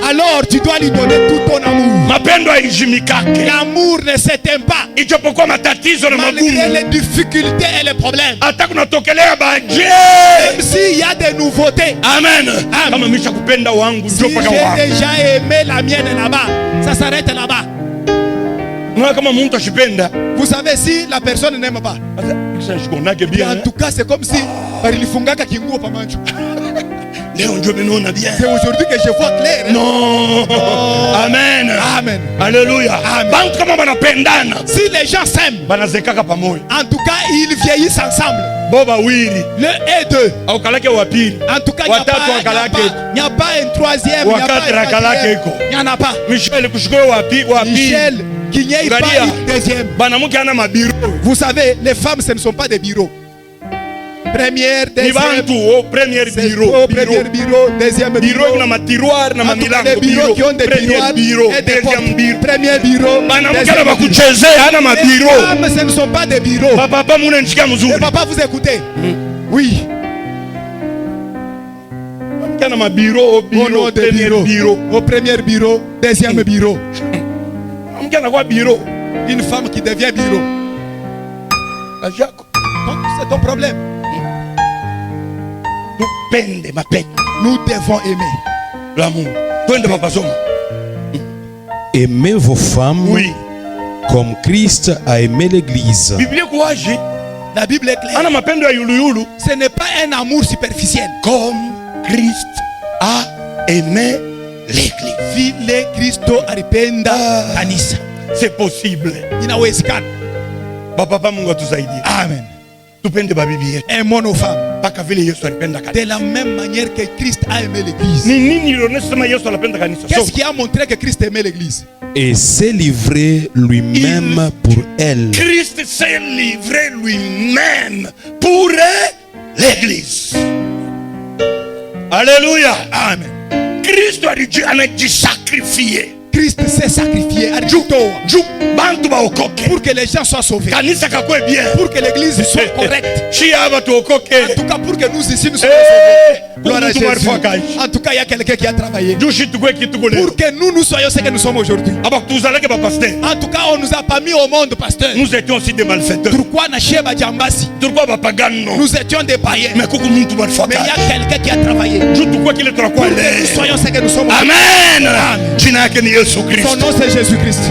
Alors tu dois lui donner tout ton amour. Mapendo haijimikake. L'amour ne s'éteint pas. Ijapokuwa matatizo na magumu. Malgré les difficultés et les problèmes. Hata kunatokelea baje. Même s'il y a des nouveautés. Amen. Kama misha kupenda wangu si njoo paka wangu. J'ai déjà aimé la mienne là-bas. Ça s'arrête là-bas. Kama mtu ashipenda. Vous savez, si la personne n'aime pas, en tout cas c'est comme si barilifungaka kinguo pamancho. C'est aujourd'hui que je vois clair. Non. Amen. Amen. Alléluia. Amen. Si les gens s'aiment, en tout cas ils vieillissent ensemble. Le et deux. En tout cas, il n'y a pas un troisième. Il n'y en a pas. Michel, qu'il n'y ait pas une deuxième. Vous savez, les femmes, ce ne sont pas des bureaux. Première, deuxième. Premier bureau, deuxième bureau. Les bureaux qui ont des bureaux et des portes. Premier bureau. Les femmes, ce ne sont pas des bureaux. Et papa, vous écoutez? Oui. Au premier bureau, deuxième bureau. Une femme qui devient bureau. Donc c'est ton problème. Nous devons aimer. L'amour. Aimez vos femmes comme Christ a aimé l'Église. La Bible est claire. Ce n'est pas un amour superficiel. Comme Christ a aimé l'Église. Vile Kristo alipenda kanisa. C'est possible. Inawezekana. Papa Mungu atusaidie. Amen. Tupende babibi yetu. Aimons nos femmes. Paka vile Yesu alipenda kanisa. De la même manière que Christ a aimé l'église. Ni nini ilionesema Yesu alipenda kanisa? Qu'est-ce qui a montré que Christ aimait l'église? Et s'est livré lui-même pour elle. Christ s'est livré lui-même pour l'église. Alléluia. Amen. Christ a dit sacrifié. Christ s'est sacrifié pour que les gens soient sauvés, pour que l'église soit correcte, en tout cas pour que nous ici nous soyons sauvés. Gloire à Jésus. En tout cas, il y a quelqu'un qui a travaillé pour que nous soyons ce que nous sommes aujourd'hui. En tout cas, on ne nous a pas mis au monde, pasteur. Nous étions aussi des malfaiteurs. Nous étions des païens. Mais il y a quelqu'un qui a travaillé pour que nous soyons ce que nous sommes aujourd'hui. Amen. Son nom c'est Jésus-Christ.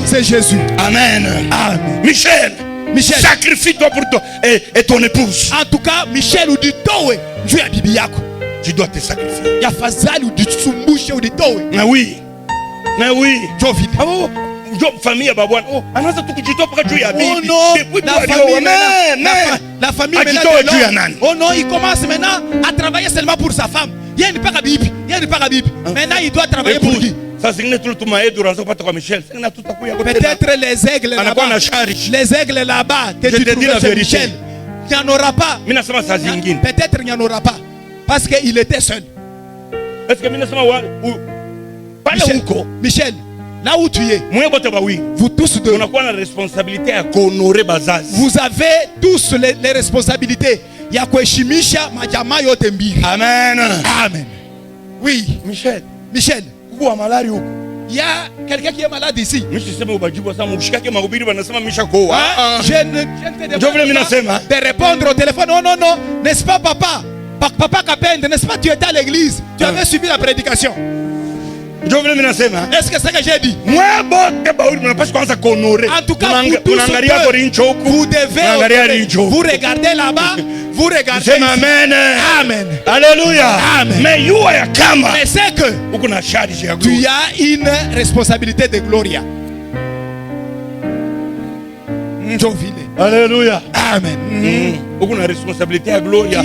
C'est Jésus. Amen. Amen. Michel, sacrifie-toi pour toi et ton épouse. En tout cas, Michel ou du towe, Dieu a bibi yako. Tu dois te sacrifier. Ya fazali ou du sumbushe ou du towe. Mais oui. Mais oui. Jovi. Famille à Babouane. Oh, anaza tukujitoa paka juu ya bibi. Oh non. La famille maintenant. Oh non, il commence maintenant à travailler seulement pour sa femme. Il y a une part à bibi. Maintenant, il doit travailler pour qui? Peut-être les aigles là-bas. Les aigles là-bas que tu trouves chez Michel. Il n'y en aura pas. Peut-être il n'y en aura pas. Parce qu'il était seul. Michel, là où tu es, vous tous deux, vous avez tous les responsabilités. Amen. Amen. Oui. Michel. Il y a quelqu'un qui est malade ici. Je ne de répondre au téléphone. Non. N'est-ce pas, papa? Papa Kapende, n'est-ce pas? Tu étais à l'église. Tu avais suivi la prédication. Est-ce que c'est ce que j'ai dit? En tout cas, vous devez vous regarder là-bas. Vous regardez. Amen. Amen. Alléluia. Amen. Mais c'est que tu as une responsabilité de gloria. Alléluia. Amen. Tu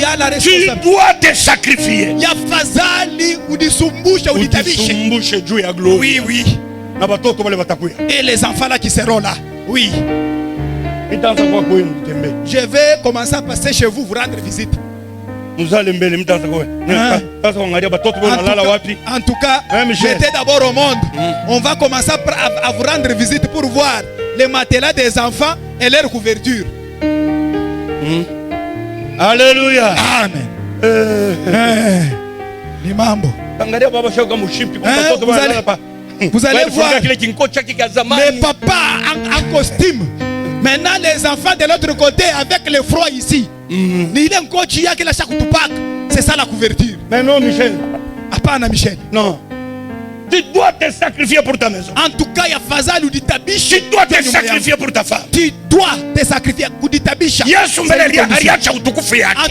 as la responsabilité. Tu dois te sacrifier. Oui. Et les enfants là qui seront là. Oui. Je vais commencer à passer chez vous rendre visite. En tout cas, j'étais d'abord au monde. On va commencer à vous rendre visite pour voir les matelas des enfants et leur couverture. Alléluia. Amen. Limambo. Vous allez voir les papas en costume. Maintenant les enfants de l'autre côté avec le froid ici. C'est ça la couverture. Mais non, Michel. Apana Michel. Non. Tu dois te sacrifier pour ta maison. En tout cas, il y a Fazal ou Ditabish. Tu dois te sacrifier pour ta femme. Tu dois te sacrifier pour Ditabish. En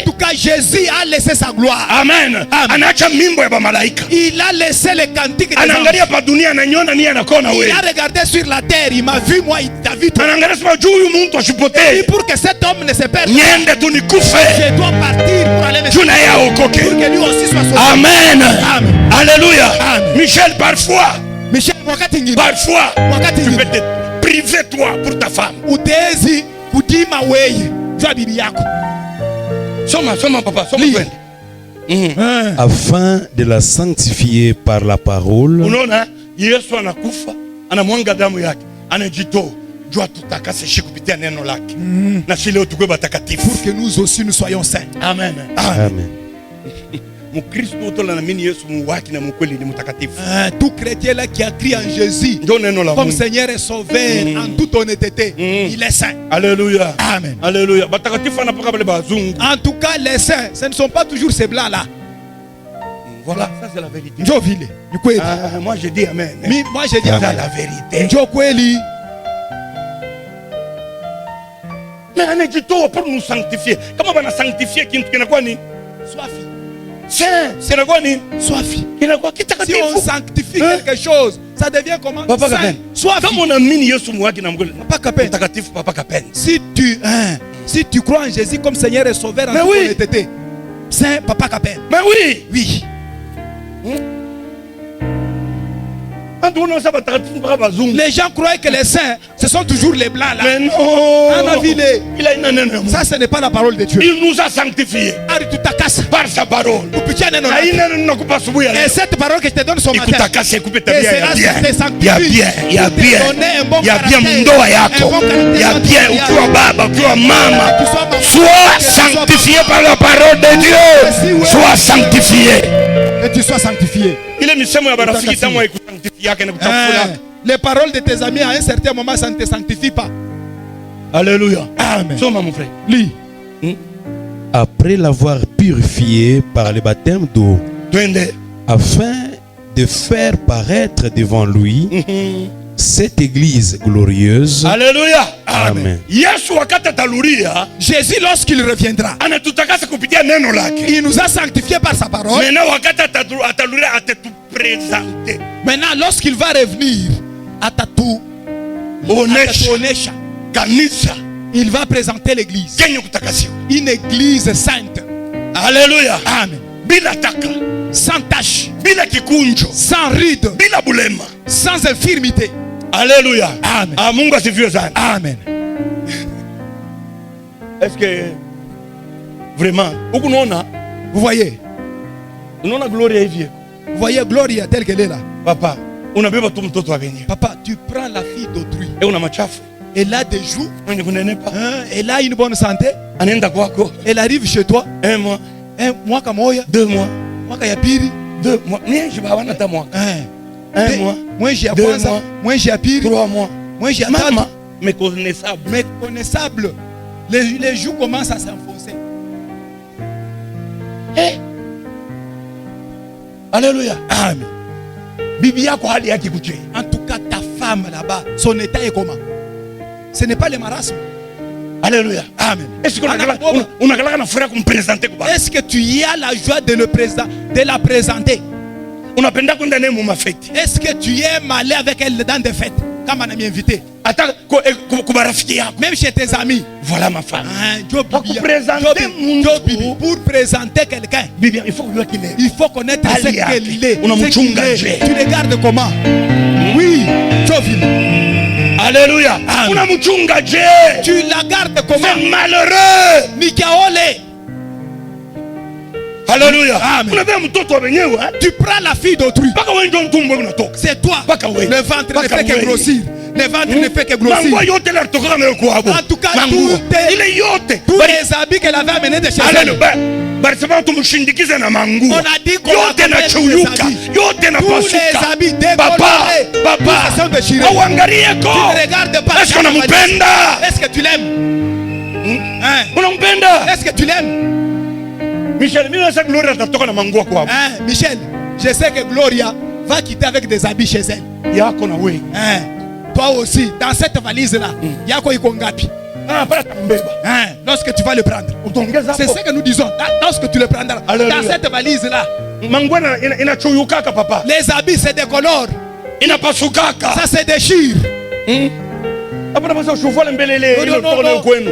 tout cas, Jésus a laissé sa gloire. Amen. Il a laissé les cantiques des anges. Il a regardé sur la terre. Il m'a vu, moi, il t'a vu toi. Et pour que cet homme ne se perde, je dois partir pour aller me pour que lui aussi soit sauvé. Amen. Amen. Alléluia. Amen. Michel, parfois, tu peux te priver toi pour ta femme. Soma, papa, afin de la sanctifier par la parole. Pour que nous aussi nous soyons saints. Amen. Amen. Tout chrétien là qui a crié en Jésus comme Seigneur et Sauveur en toute honnêteté, il est saint. Alléluia. Amen. Alléluia. En tout cas, les saints, ce ne sont pas toujours ces blancs là. Voilà, ça c'est la vérité. Moi je dis amen. Moi je dis amen. La vérité. Mais on est du tout pour nous sanctifier. Comment on va sanctifier qui n'a quoi ni? Soif. C'est quoi ni? Soif. Si on sanctifie quelque chose, ça devient comment? Papa Kapen. Soif. Comme on a mis Yesu moi qui n'a pas Kapen. Papa Kapen. Si tu crois en Jésus comme Seigneur et Sauveur en toute honnêteté, Saint Papa Kapen. Mais oui. Oui. Les gens croient que les saints, ce sont toujours les blancs là. Mais non. Ça, ce n'est pas la parole de Dieu. Il nous a sanctifiés par sa parole. Et cette parole que je te donne ce matin, il y a bien Mundoa yako, il y a bien ukiwa baba, ukiwa mama, sois sanctifié par la parole de Dieu. Sois sanctifié. Que tu sois sanctifié. Les paroles de tes amis à un certain moment, ça ne te sanctifie pas. Alléluia. Amen. Soma mon frère. Lis. Après l'avoir purifié par le baptême d'eau, afin de faire paraître devant lui cette église glorieuse. Alléluia. Amen. Jésus, lorsqu'il reviendra, il nous a sanctifiés par sa parole. Maintenant, lorsqu'il va revenir à Tatou, il va présenter l'église. Une église sainte. Alléluia. Amen. Sans tache, sans ride, sans infirmité. Alléluia. Amen. Amen. Est-ce que vraiment, vous voyez, Unaona Gloria hivi? Vous voyez Gloria telle qu'elle est là. Papa, unabeba tu mtoto wa wenyewe. Papa, tu prends la fille d'autrui. Et una machafu. Elle a des joues. Mwenye kunenepa. Elle a une bonne santé. Anaenda kwako. Elle arrive chez toi. 1 mois. 1 mois kamoya. 2 mois. Mwaka ya pili. 2 mois. Mie jibawana ta mwaka. 1 mois. Moi j'ai à kwanza. Moi j'ai à pili. 3 mois. Moi j'ai à Maman. Méconnaissable. Méconnaissable. Les joues commencent à s'enfoncer. Alléluia. Amen. Bibi yako hali yake kuche. En tout cas, ta femme là-bas, son état est comment? Ce n'est pas le marasme. Alléluia. Amen. Est-ce que est-ce que tu y as la joie de la présenter? Est-ce que tu aimes aller avec elle dans des fêtes? Comme on a mis invité. Même chez tes amis. Voilà ma femme. Pour présenter quelqu'un, il faut connaître ce qu'elle est. Tu regardes comment? Oui, Alléluia. Tu la gardes comment? C'est malheureux. Mikaole. Alléluia. Tu prends la fille d'autrui. C'est toi. Le ventre ne fait que grossir. Le ventre ne fait que grossir. En tout cas, tous les habits qu'elle avait amenés de chez elle. On a dit qu'on a tous les habits décolorés. Papa, sont déchirés. Tu ne regardes pas. Est-ce que tu l'aimes? Est-ce que tu l'aimes? Michel, Michel, je sais que Gloria va quitter avec des habits chez elle. Toi aussi, dans cette valise-là, Yako Ikongapi. Lorsque tu vas le prendre, c'est ce que nous disons. Lorsque tu le prendras, dans cette valise-là, les habits se décolorent, ça se déchire.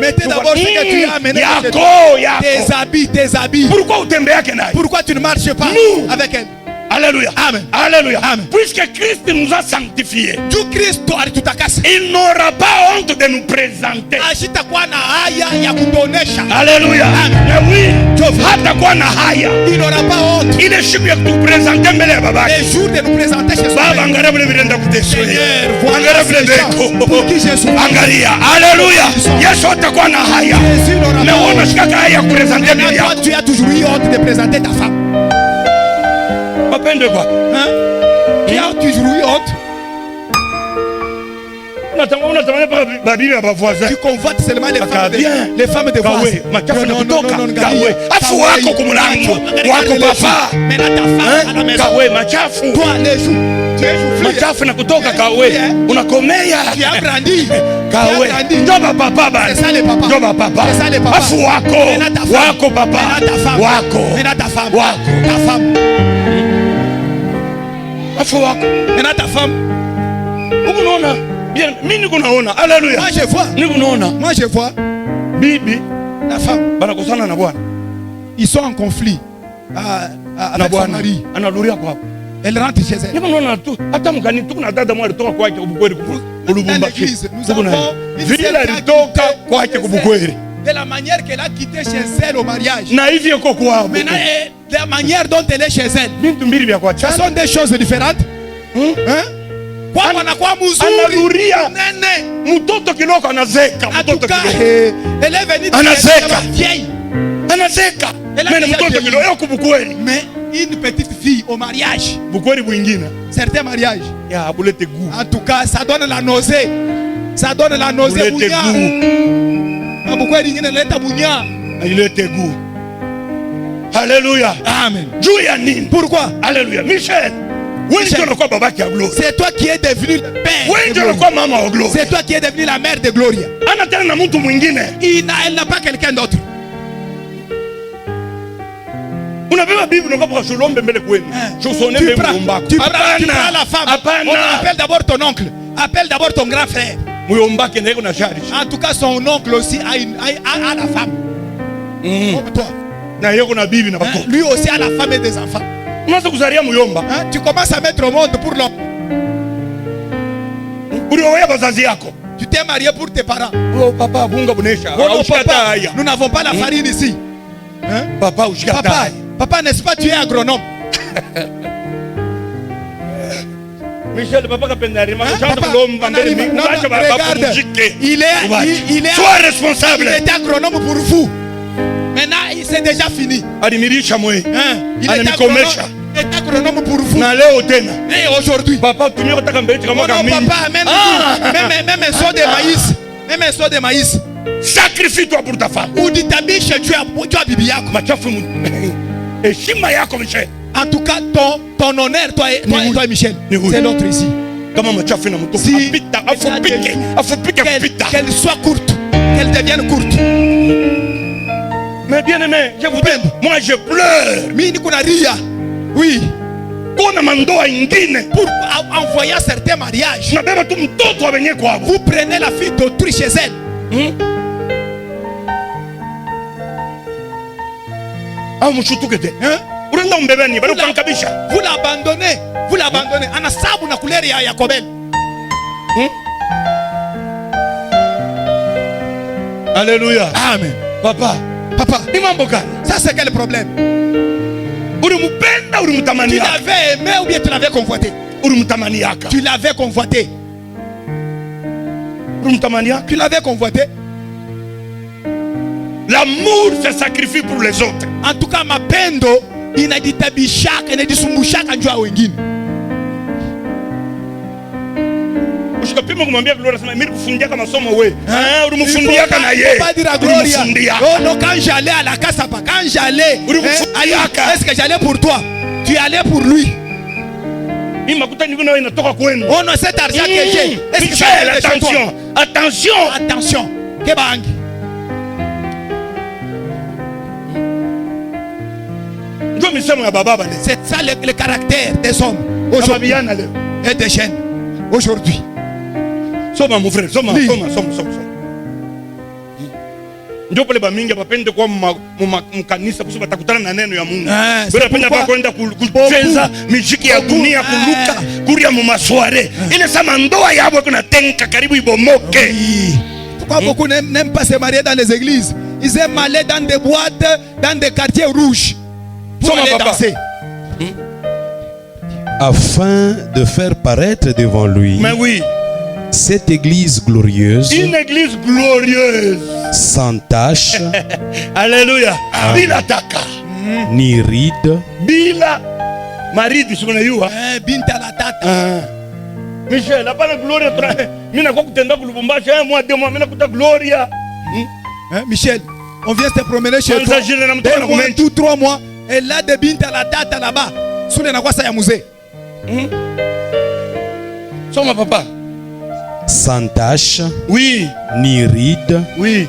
Mettez d'abord ce que tu as amené. Tes habits. Pourquoi tu ne marches pas avec elle? Alléluia. Amen. Alléluia. Amen. Puisque Christ nous a sanctifiés, il n'aura pas honte de nous présenter. Alléluia. Mais oui, il n'aura pas honte. Il est sûr de nous présenter. Les jours de nous présenter chez soi. Seigneur, voilà ces gens pour qui j'ai souffert. Alléluia. Yesu atakuwa na haya. Mais on a shaka haya kupresenter Biblia. Toi, tu as toujours eu honte de présenter ta femme. De quoi? Tu as toujours eu honte. Tu convoites seulement les femmes de voisins. Non. Toi, les joues. Tu es tu as grandi. C'est ça les papas. C'est ça les papas. Ta femme. Ta femme. Alléluia. Moi je vois. Bibi, la femme. Ils sont en conflit avec son mari. Elle rentre chez elle. Dans l'église, nous avons de la manière qu'elle a quitté chez elle au mariage. Maintenant, la manière dont elle est chez elle. Ce sont des choses différentes. En tout cas, elle est venue vieille. Mais une petite fille au mariage. Certains mariages. En tout cas, ça donne la nausée. Ça donne la nausée. Alléluia. Amen. Pourquoi? Alléluia. Michel. C'est toi qui es devenu le père. C'est toi qui es devenu la mère de Gloria. Elle n'a pas quelqu'un d'autre. Tu prends la femme. On appelle d'abord ton oncle. Appelle d'abord ton grand frère. En tout cas, son oncle aussi a la femme. Comme toi. Lui aussi a la femme et des enfants. Tu commences à mettre au monde pour l'homme. Tu t'es marié pour tes parents. Papa, nous n'avons pas la farine ici. Papa, n'est-ce pas, tu es agronome. Michel, papa kapenda rima. Regarde, il est sois responsable. Il est agronome pour vous. Maintenant, c'est déjà fini. Adimirisha mwe. Il est agronome pour vous. Et aujourd'hui, papa, tu m'as papa, même un saut de maïs. Même un saut de maïs. Sacrifie-toi pour ta femme. Ou dit ta biche, tu as bibi yako. Et shima yako Michel. En tout cas, ton honneur, toi Michel, c'est l'autre ici. Si qu'elle soit courte, qu'elle devienne courte. Mais bien aimé, je vous dis, moi je pleure. Oui. Pour envoyer certains mariages, vous vous prenez la fille d'autrui chez elle. Vous l'abandonnez. Vous l'abandonnez. Anasabu na couleur ya Yakobel. Alléluia. Amen. Papa. Ça c'est quel problème? Tu l'avais aimé ou bien tu l'avais convoité? Tu l'avais convoité. Tu l'avais convoité. L'amour se sacrifie pour les autres. En tout cas, mapendo inaditabishaka inadisumbushaka njua wengine. Ushikapima kumwambia Gloria sema mimi kufundiaka masomo wewe. Ulimfundiaka na yeye. Pas dire à Gloria. Oh non, quand j'allais à la casa pas quand j'allais. Est-ce que j'allais pour toi? Tu allais pour lui. Mimi makuta niko nayo inatoka kwenu. Oh non, cet argent que j'ai. Est-ce que attention, attention. Attention. Kebangi. C'est ça le caractère des hommes aujourd'hui et des jeunes aujourd'hui. Soma mon frère, soma. Ndio pale bamingi bapende kwa mkanisa kusuba takutana na neno ya Mungu. Bila penda pa kwenda kucheza muziki ya dunia kuluka kuria mu masware. Ile sama ndoa yabo kuna tenka karibu ibomoke. Pourquoi beaucoup n'aiment pas se marier dans les églises? Ils aiment aller dans des boîtes, dans des quartiers rouges. Pour aller danser. Afin de faire paraître devant lui cette église glorieuse, une église glorieuse, sans tache, alléluia, bila taka, ni ride, bila maridi sio unajua binta la tata. Michel, hapana Gloria, mimi nakuwa kutenda kulubumbashi moi 2 mois, mimi nakuta Gloria. Michel, on vient se promener chez toi. 2 ou 3 mois. Et là, de binta la date là-bas. Sous les nakwasa ya musée. Soma papa. Sans tache. Oui. Ni ride. Oui.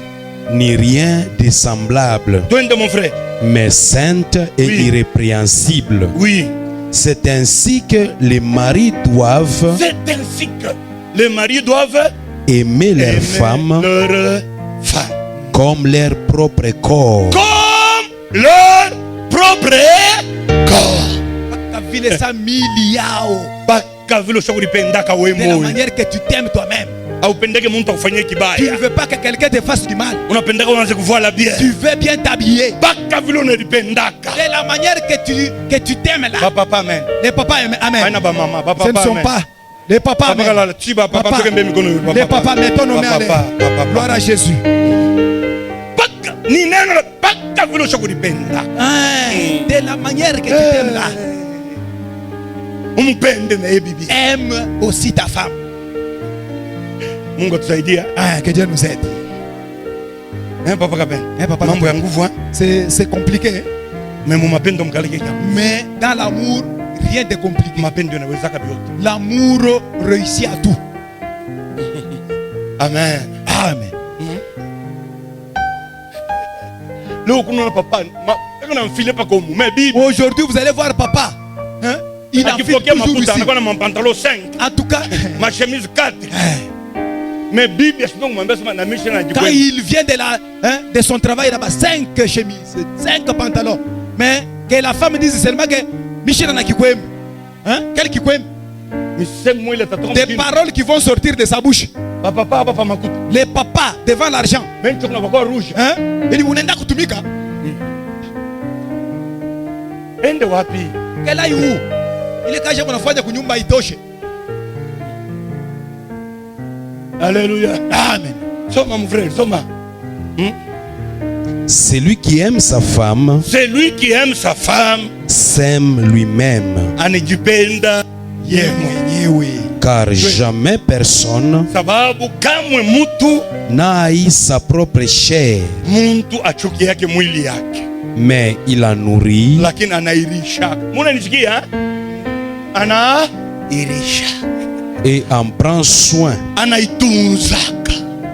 Ni rien de semblable. Toi, mon frère. Mais sainte et irrépréhensible. Oui. C'est ainsi que les maris doivent. C'est ainsi que les maris doivent aimer leurs femmes. Comme leur propre corps. Comme leur propre corps. De la manière que tu t'aimes toi-même. Tu ne veux pas que quelqu'un te fasse du mal. Tu veux bien t'habiller. De la manière que tu t'aimes là. Les papas aiment. Amen. Ce ne sont pas les papas. Les papas, mettons nos mains. Gloire à Jésus. De la manière que tu t'aimes là. Aime aussi ta femme. Que Dieu nous aide. C'est compliqué. Mais dans l'amour, rien de compliqué. L'amour réussit à tout. Amen. Amen. Aujourd'hui, vous allez voir papa. Hein? Il a fait toujours ici. En tout cas, ma chemise 4. Mais quand il vient de son travail là-bas, 5 chemises, 5 pantalons. Mais que la femme dise seulement que Michel en a qui quoi. Hein? Quel qui quoi? Des paroles qui vont sortir de sa bouche. Les papas devant l'argent. Hein? Il dit, Qu'elle aille où? Il est quand j'ai fait kunyumba itoshe. Alléluia. Amen. Soma mon frère, soma. Celui qui aime sa femme, celui qui aime sa femme s'aime lui-même. Anijipenda yeye mwenyewe. Car jamais personne Sababu kamwe mtu n'a haï sa propre chair, mtu achuki yake mwili yake, mais il la nourrit, lakini anairisha. Muna nisikia? Anairisha. Et en prend soin, Anaitunzaka.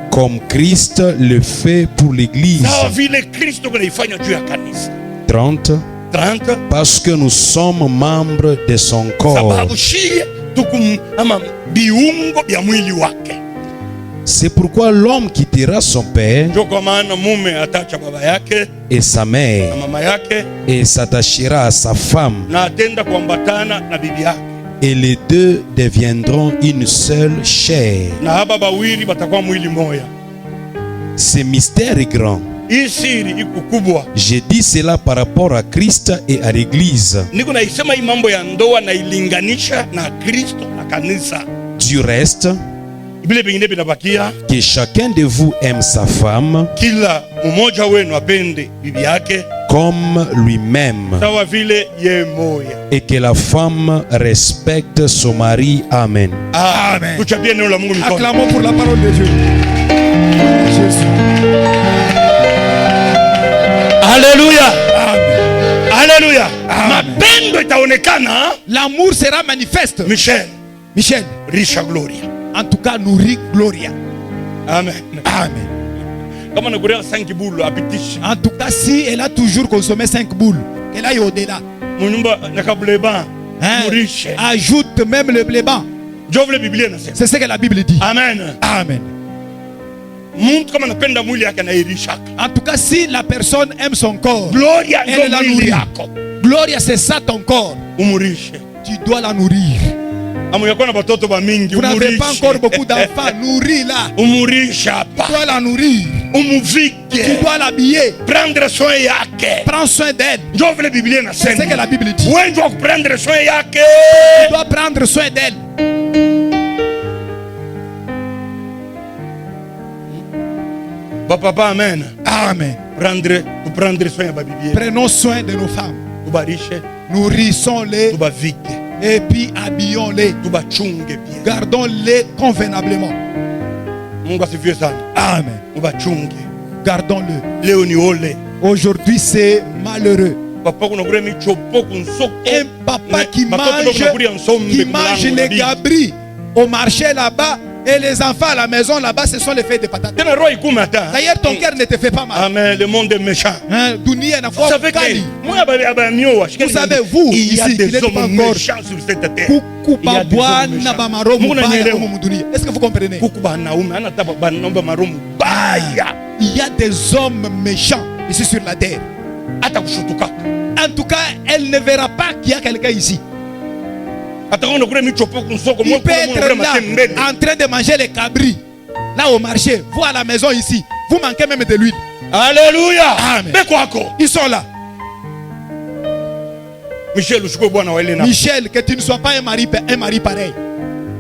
comme Christ le fait pour l'église. Sawa vile Kristo kunaifanya juu ya kanisa. 30. 30. Parce que nous sommes membres de son corps. Sababu shie ama biungo bya mwili wake. C'est pourquoi l'homme quittera son père Ndio kwa maana mume atacha baba yake et sa mère na mama yake et s'attachera à sa femme, na atenda kuambatana na bibi yake, et les deux deviendront une seule chair. na haba bawili batakuwa mwili moya. Ce mystère est grand. Hii siri iko kubwa. Je dis cela par rapport à Christ et à l'église. Niko naisema hii mambo ya ndoa na ilinganisha na Kristo na kanisa. Du reste, Bile bingine binabakia, que chacun de vous aime sa femme kila mmoja wenu apende bibi yake comme lui-même, sawa vile ye moya. et que la femme respecte son mari. Amen. Amen. Tuchapie neno la Mungu mikono. Acclamons pour la parole de Dieu. Jésus. Alléluia. Amen. Alléluia. Amen. Mapendo itaonekana. L'amour sera manifeste. Michel, Michel, risha gloria. en tout cas, nourrit Gloria. Amen. Amen. Kama nakurea 5 bulu apitishi. En tout cas, si elle a toujours consommé 5 boules, qu'elle aille au-delà. Munyumba nakableba. Hein? Murishe. Ajoute même le blé blanc. Jovle Biblia nasema. C'est ce que la Bible dit. Amen. Amen. Mtu kama anapenda mwili yake anairisha. En tout cas, si la personne aime son corps, Gloria elle la ndio mwili nourrit. yako. Gloria, c'est ça ton corps. Umurishe. Tu dois la nourrir. Amu yako na batoto ba mingi, Vous n'avez umurishe. pas encore beaucoup d'enfants. Nourris-la. Umurisha Tu hapa. dois la nourrir. Umuvike. Tu dois l'habiller. Prendre soin yake. Prends soin d'elle. Ndio vile Biblia C'est ce que la inasema. Bible dit. Wewe ndio prendre soin yake. Tu dois prendre soin d'elle. Papa, amen. Amen. Prendre soin ya babibi. Prenons soin de nos femmes. Tubarishe, Nourrissons-les tubavike, et puis habillons-les. tubachunge bien. Gardons-les convenablement. Mungu asifiwe sana. Amen. Mubachunge. Gardons-le. Leo ni ole. Aujourd'hui, c'est malheureux. Papa kuna kule michopo kunsoko. Un papa qui mange les gabris au marché là-bas et les enfants à la maison là-bas, ce sont les feuilles de patates. Tena roho ikume hata. D'ailleurs, ton cœur ne te fait pas mal. Amen, le monde est méchant. Hein? Dunia na Vous savez que Vous savez, vous, il y a ici, qui des n'êtes pas hommes encore méchants sur cette terre. kuku Il y a des hommes babwana méchants. bamaromu Mungu baya ananielewa. humu dunia. Est-ce que vous comprenez? Kuku banaume anata banomba maromu baya. Il y a des hommes méchants ici sur la terre. Hata kushutuka. En tout cas, elle ne verra pas qu'il y a quelqu'un ici. Hata kuna kule michopo kunsoko. Il peut être là en train de manger les cabris. Là au marché, vous à la maison ici. Vous manquez même de l'huile. Alléluia. Amen. Bekwako. Ils sont là. Michel, ushukwe bwana wa Elena. Michel, que tu ne sois pas un mari pareil.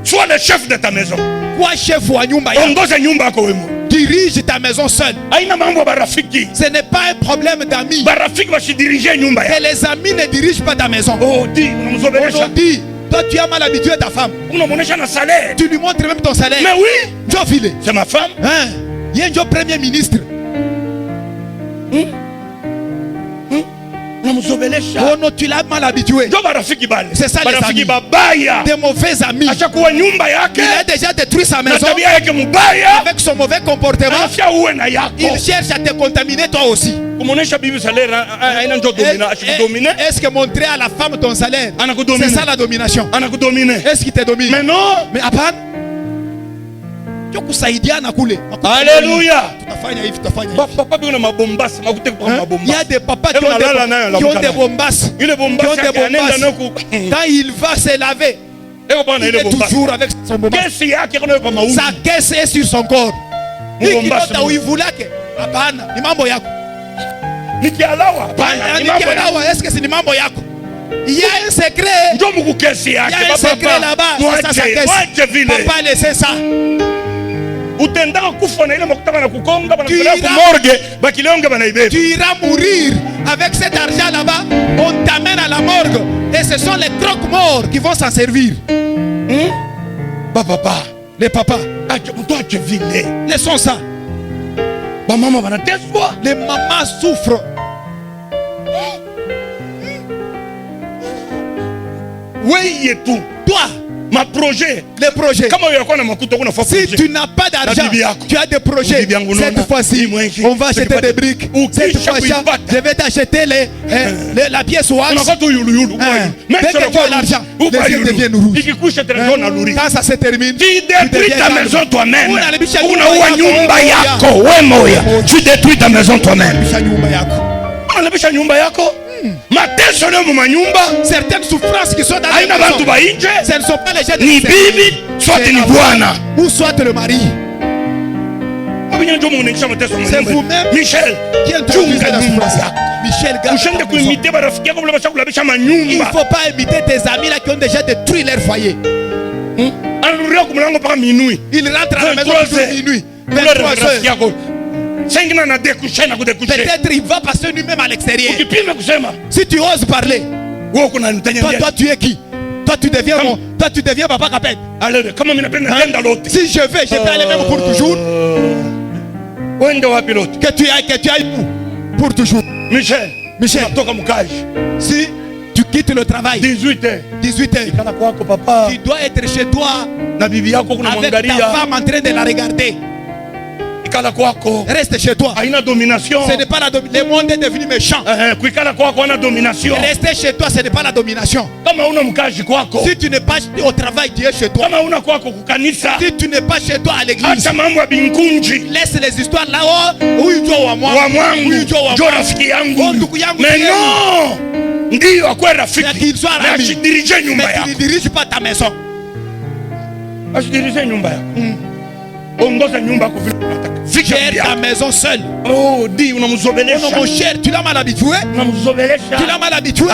Sois le chef de ta maison. Quoi chef wa nyumba yako. Ongoza nyumba yako wewe. Dirige ta maison seul. Haina mambo barafiki. Ce n'est pas un problème d'amis. Barafiki basidirige nyumba yako. Que les amis ne dirigent pas ta maison. Oh, di, unamzobelesha. Aujourd'hui, toi tu as mal habitué ta femme. Unamuonesha na salaire. Tu lui montres même ton salaire. Mais oui, Joe File. c'est ma femme. Hein? Il y a un premier ministre. Unamzobelesha. Oh non, tu l'as mal habitué. Ndio barafiki bale. C'est ça, les barafiki amis. babaya. Des mauvais amis. Ashakuwa nyumba yake. Il a déjà détruit sa Na maison tabia yake mubaya. avec son mauvais comportement. Anafia uwe na yako. Il cherche à te contaminer toi aussi. Kumuonesha bibi salaire haina ndio domina, ashikudomine. Est-ce que montrer à la femme ton salaire, Anakudomine. c'est ça la domination? Anakudomine. Est-ce qu'il te domine? Mais non. Mais hapana. Kusaidiana kule. Alléluia. Tutafanya hivi, tutafanya hivi. Papa bwana mabombasi, makute kwa Il y mabombasi. a des papas qui ont des bombasses. Ile bombasi anaenda nako. Quand il va se laver, il est toujours avec son bombas. Kesi yake kuna kwa mauti. Sa caisse est sur son corps. Bombasi. Uivulake. Hapana, ni mambo yako. Nikialawa. Hapana, ni mambo yako. Est-ce que c'est ni mambo yako? Il y a un secret. Ndio mukukesi yake. Il y a un secret là-bas. C'est ça sa caisse. Papa, laissez ça. Utendaka kufa na ile makuta bana kukonga bana kupeleka ku morgue bakilonga bana ibeba. Tu iras mourir avec cet argent là-bas. On t'amène à la morgue et ce sont les croque-morts qui vont s'en servir. Papa, les papas, toi tu vile. Laissons ça. Ba maman bana teswa. Les mamans souffrent. Oui et tout. Toi, ma projet, les projets. Si tu n'as pas d'argent, tu as des projets. Cette fois-ci, on va acheter des briques. Cette fois-ci, je vais t'acheter la pièce wax. Dès que tu as l'argent, les yeux deviennent rouges. Quand ça se termine, tu détruis ta maison toi-même. Tu détruis ta maison toi-même. Certaines souffrances qui sont dans la maison, ce ne sont pas les gens de l'extérieur, ou soit le mari. C'est vous-même qui introduisez la souffrance. Michel, il ne faut pas imiter tes amis là qui ont déjà détruit leur foyer. Ils rentrent à la maison à minuit, 23 heures. Peut-être il va passer lui-même à l'extérieur. Si tu oses parler, toi tu es qui? Toi tu deviens papa Capet. Si je vais aller même pour toujours. Que tu ailles pour toujours. Michel, si tu quittes le travail 18 heures, tu dois être chez toi avec ta femme en train de la regarder. Reste chez toi. Ce n'est pas la domination. Le monde est devenu méchant. Rester chez toi, ce n'est pas la domination. Si tu n'es pas au travail, tu es chez toi. Si tu n'es pas chez toi à l'église, laisse les histoires là-haut. Mais qu'il soit rami, mais tu ne diriges pas ta maison. Gère ta maison seule. Oh, dis, on a mon cher, tu l'as mal habitué. Tu l'as mal habitué.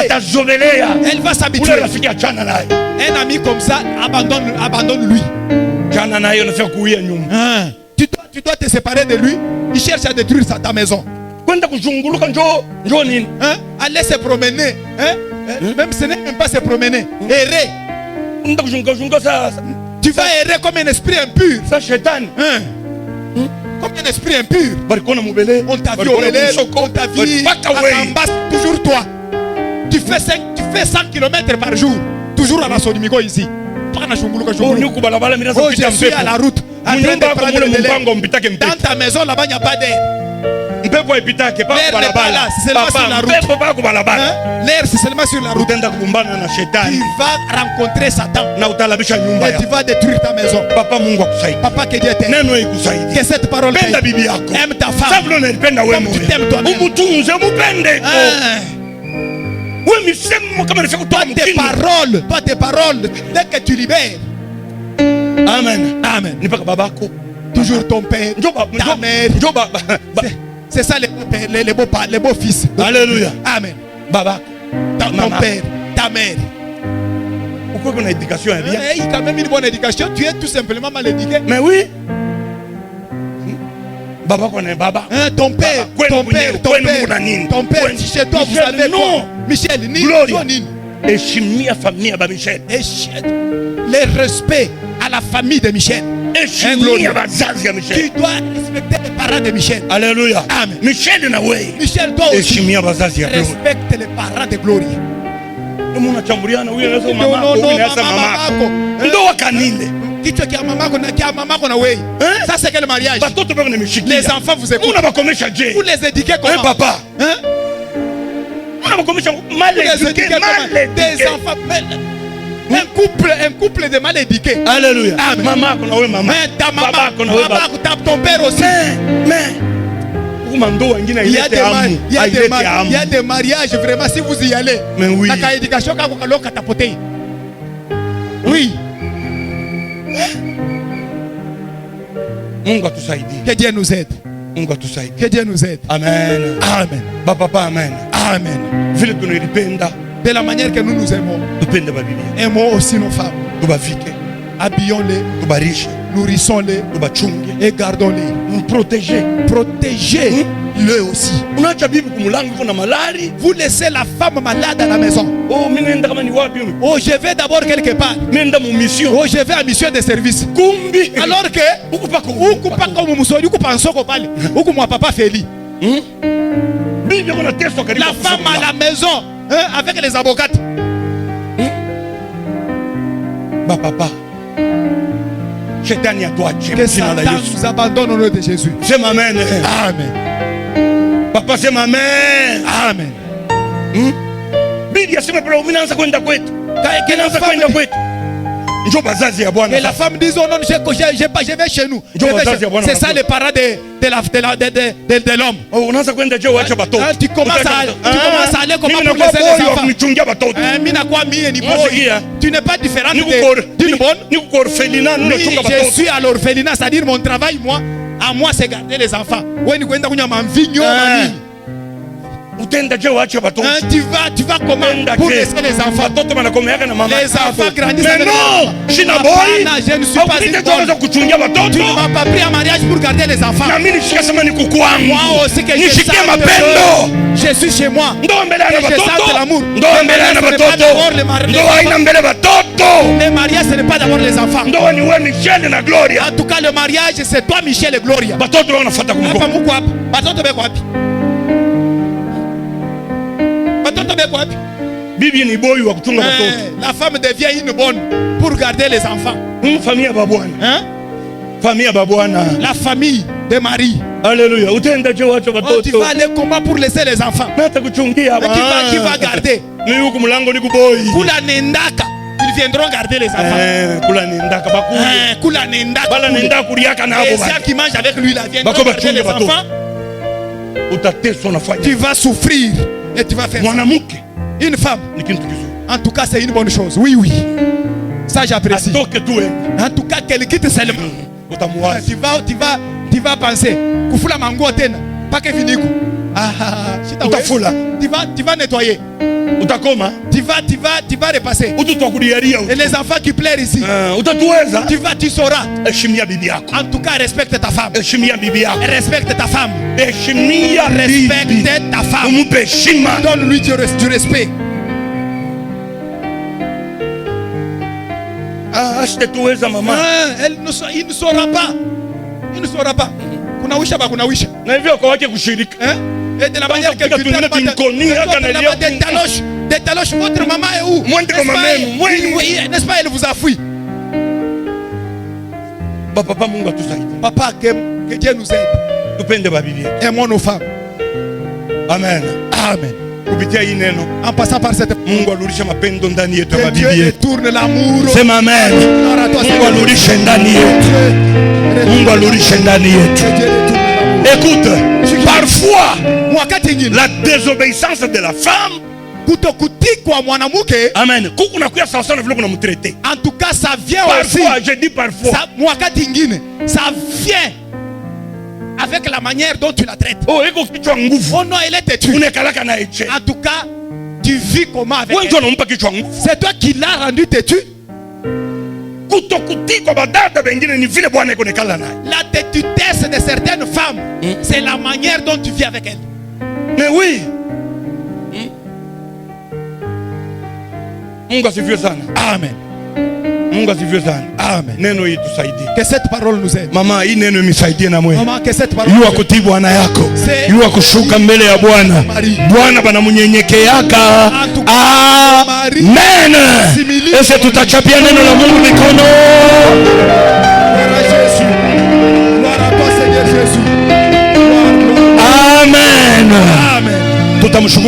Elle va s'habituer. Un ami comme ça, abandonne-lui. Tu dois te séparer de lui. Il cherche à détruire ta maison. Aller se promener. Même ce n'est même pas se promener. Errer. Tu vas errer comme un esprit impur. Comme un esprit impur. On t'a vu au Bélé, on t'a vu à Kambas, toujours toi. Tu fais 100 km par jour. Toujours à la Sonimigo ici. Oh, je suis à la route. Dans ta maison là-bas, il n'y a pas d'air. L'air n'est pas là, c'est seulement sur la route. L'air, c'est seulement sur la route. Tu vas rencontrer Satan. Et tu vas détruire ta maison. Papa, que Dieu t'aime. Que cette parole t'aime. Aime ta femme comme tu t'aimes toi-même. Pas tes paroles, dès que tu libères. Amen. Amen. Toujours ton père, ta mère. C'est ça les beaux fils. Alléluia. Amen. Baba, ton père, ta mère. Pourquoi qu'on a éducation est bien? Il a quand même une bonne éducation. Tu es tout simplement mal éduqué. Mais oui. Baba connaît Baba. Ton père, chez toi vous savez quoi? Michel, et chimie à famille à Michel. Le respect à la famille de Michel. Tu dois respecter les parents de Michel. Alléluia. Amen. Michel, toi aussi respecte les parents de Glory. Kichwa kia mamako na wewe. Ça c'est quel mariage? Les enfants vous écoutent. Vous les éduquez comment? Papa. Des enfants. Un couple de mal éduqués. Alléluia. Amen. Maman. Ta maman, ton père aussi. Il y a des mariages vraiment si vous y allez. Mais oui. La éducation oui. Que Dieu nous aide. Que Dieu nous aide. Amen. Amen. Papa, amen. Amen. De la manière que nous nous aimons. Aimons aussi nos femmes. Habillons-les. Nourrissons-les. Et gardons-les. Protégez-les aussi. Vous laissez la femme malade à la maison. Oh, je vais d'abord quelque part. Oh, je vais à mission de service. Alors que la femme à la maison, avec les avocats. Papa, que Satan nous abandonne au nom de Jésus. C'est ma mère. Amen. Papa, c'est ma mère. Amen. Et la femme dit, oh non, je vais chez nous. C'est ça le parade de l'homme. Tu commences à aller comment pour laisser les enfants. Tu n'es pas différent d'une bonne. Je suis à l'orphelinat, c'est-à-dire mon travail, moi, à moi, c'est garder les enfants. Tu vas comment pour laisser les enfants? Les enfants grandissent. Mais non, je ne suis pas une bonne. Tu ne m'as pas pris en mariage pour garder les enfants. Moi aussi que je suis chez moi. Je sens l'amour. Le mariage, ce n'est pas d'abord les enfants. En tout cas, le mariage, c'est toi, Michel et Gloria. La femme devient une bonne pour garder les enfants. La famille de Marie. Alléluia. Oh, tu vas aller comment pour laisser les enfants? Qui va garder? Ils viendront garder les enfants. Et ceux qui mangent avec lui, ils viendront garder les enfants. Tu vas souffrir et tu vas faire ça. Une femme, en tout cas, c'est une bonne chose. Oui, oui. Ça, j'apprécie. En tout cas, qu'elle quitte seulement. Tu vas penser. Kufula mango tena. Pas que fini. Tu vas nettoyer. Tu vas repasser. Et les enfants qui pleurent ici, tu sauras. En tout cas, respecte ta femme. Respecte ta femme. Respecte ta femme. Donne-lui du respect. Il ne saura pas. Il ne saura pas. Et de la manière que tu des taloches, votre maman est où? N'est-ce pas, elle vous a fui. Papa, que Dieu nous aide. Aimons nos femmes. Amen. Amen. En passant par cette que Dieu retourne l'amour. C'est ma mère. Écoute, parfois la désobéissance de la femme, amen, en tout cas ça vient aussi. Parfois, je dis parfois, ça vient avec la manière dont tu la traites. Oh non, elle est têtue. En tout cas, tu vis comment avec elle? C'est toi qui l'as rendu têtu. La têtutesse de certaines femmes, c'est la manière dont tu vis avec elle. Mais oui. Amen. Amen. Que cette parole nous aide. Mama, Maman, que cette parole yuwa kutii Bwana yako, yuwa kushuka mbele ya Bwana. Bwana banamunyenyekeaka. Amen. Ese tutachapia neno la Mungu mikono. Amen. Tutamshukuru.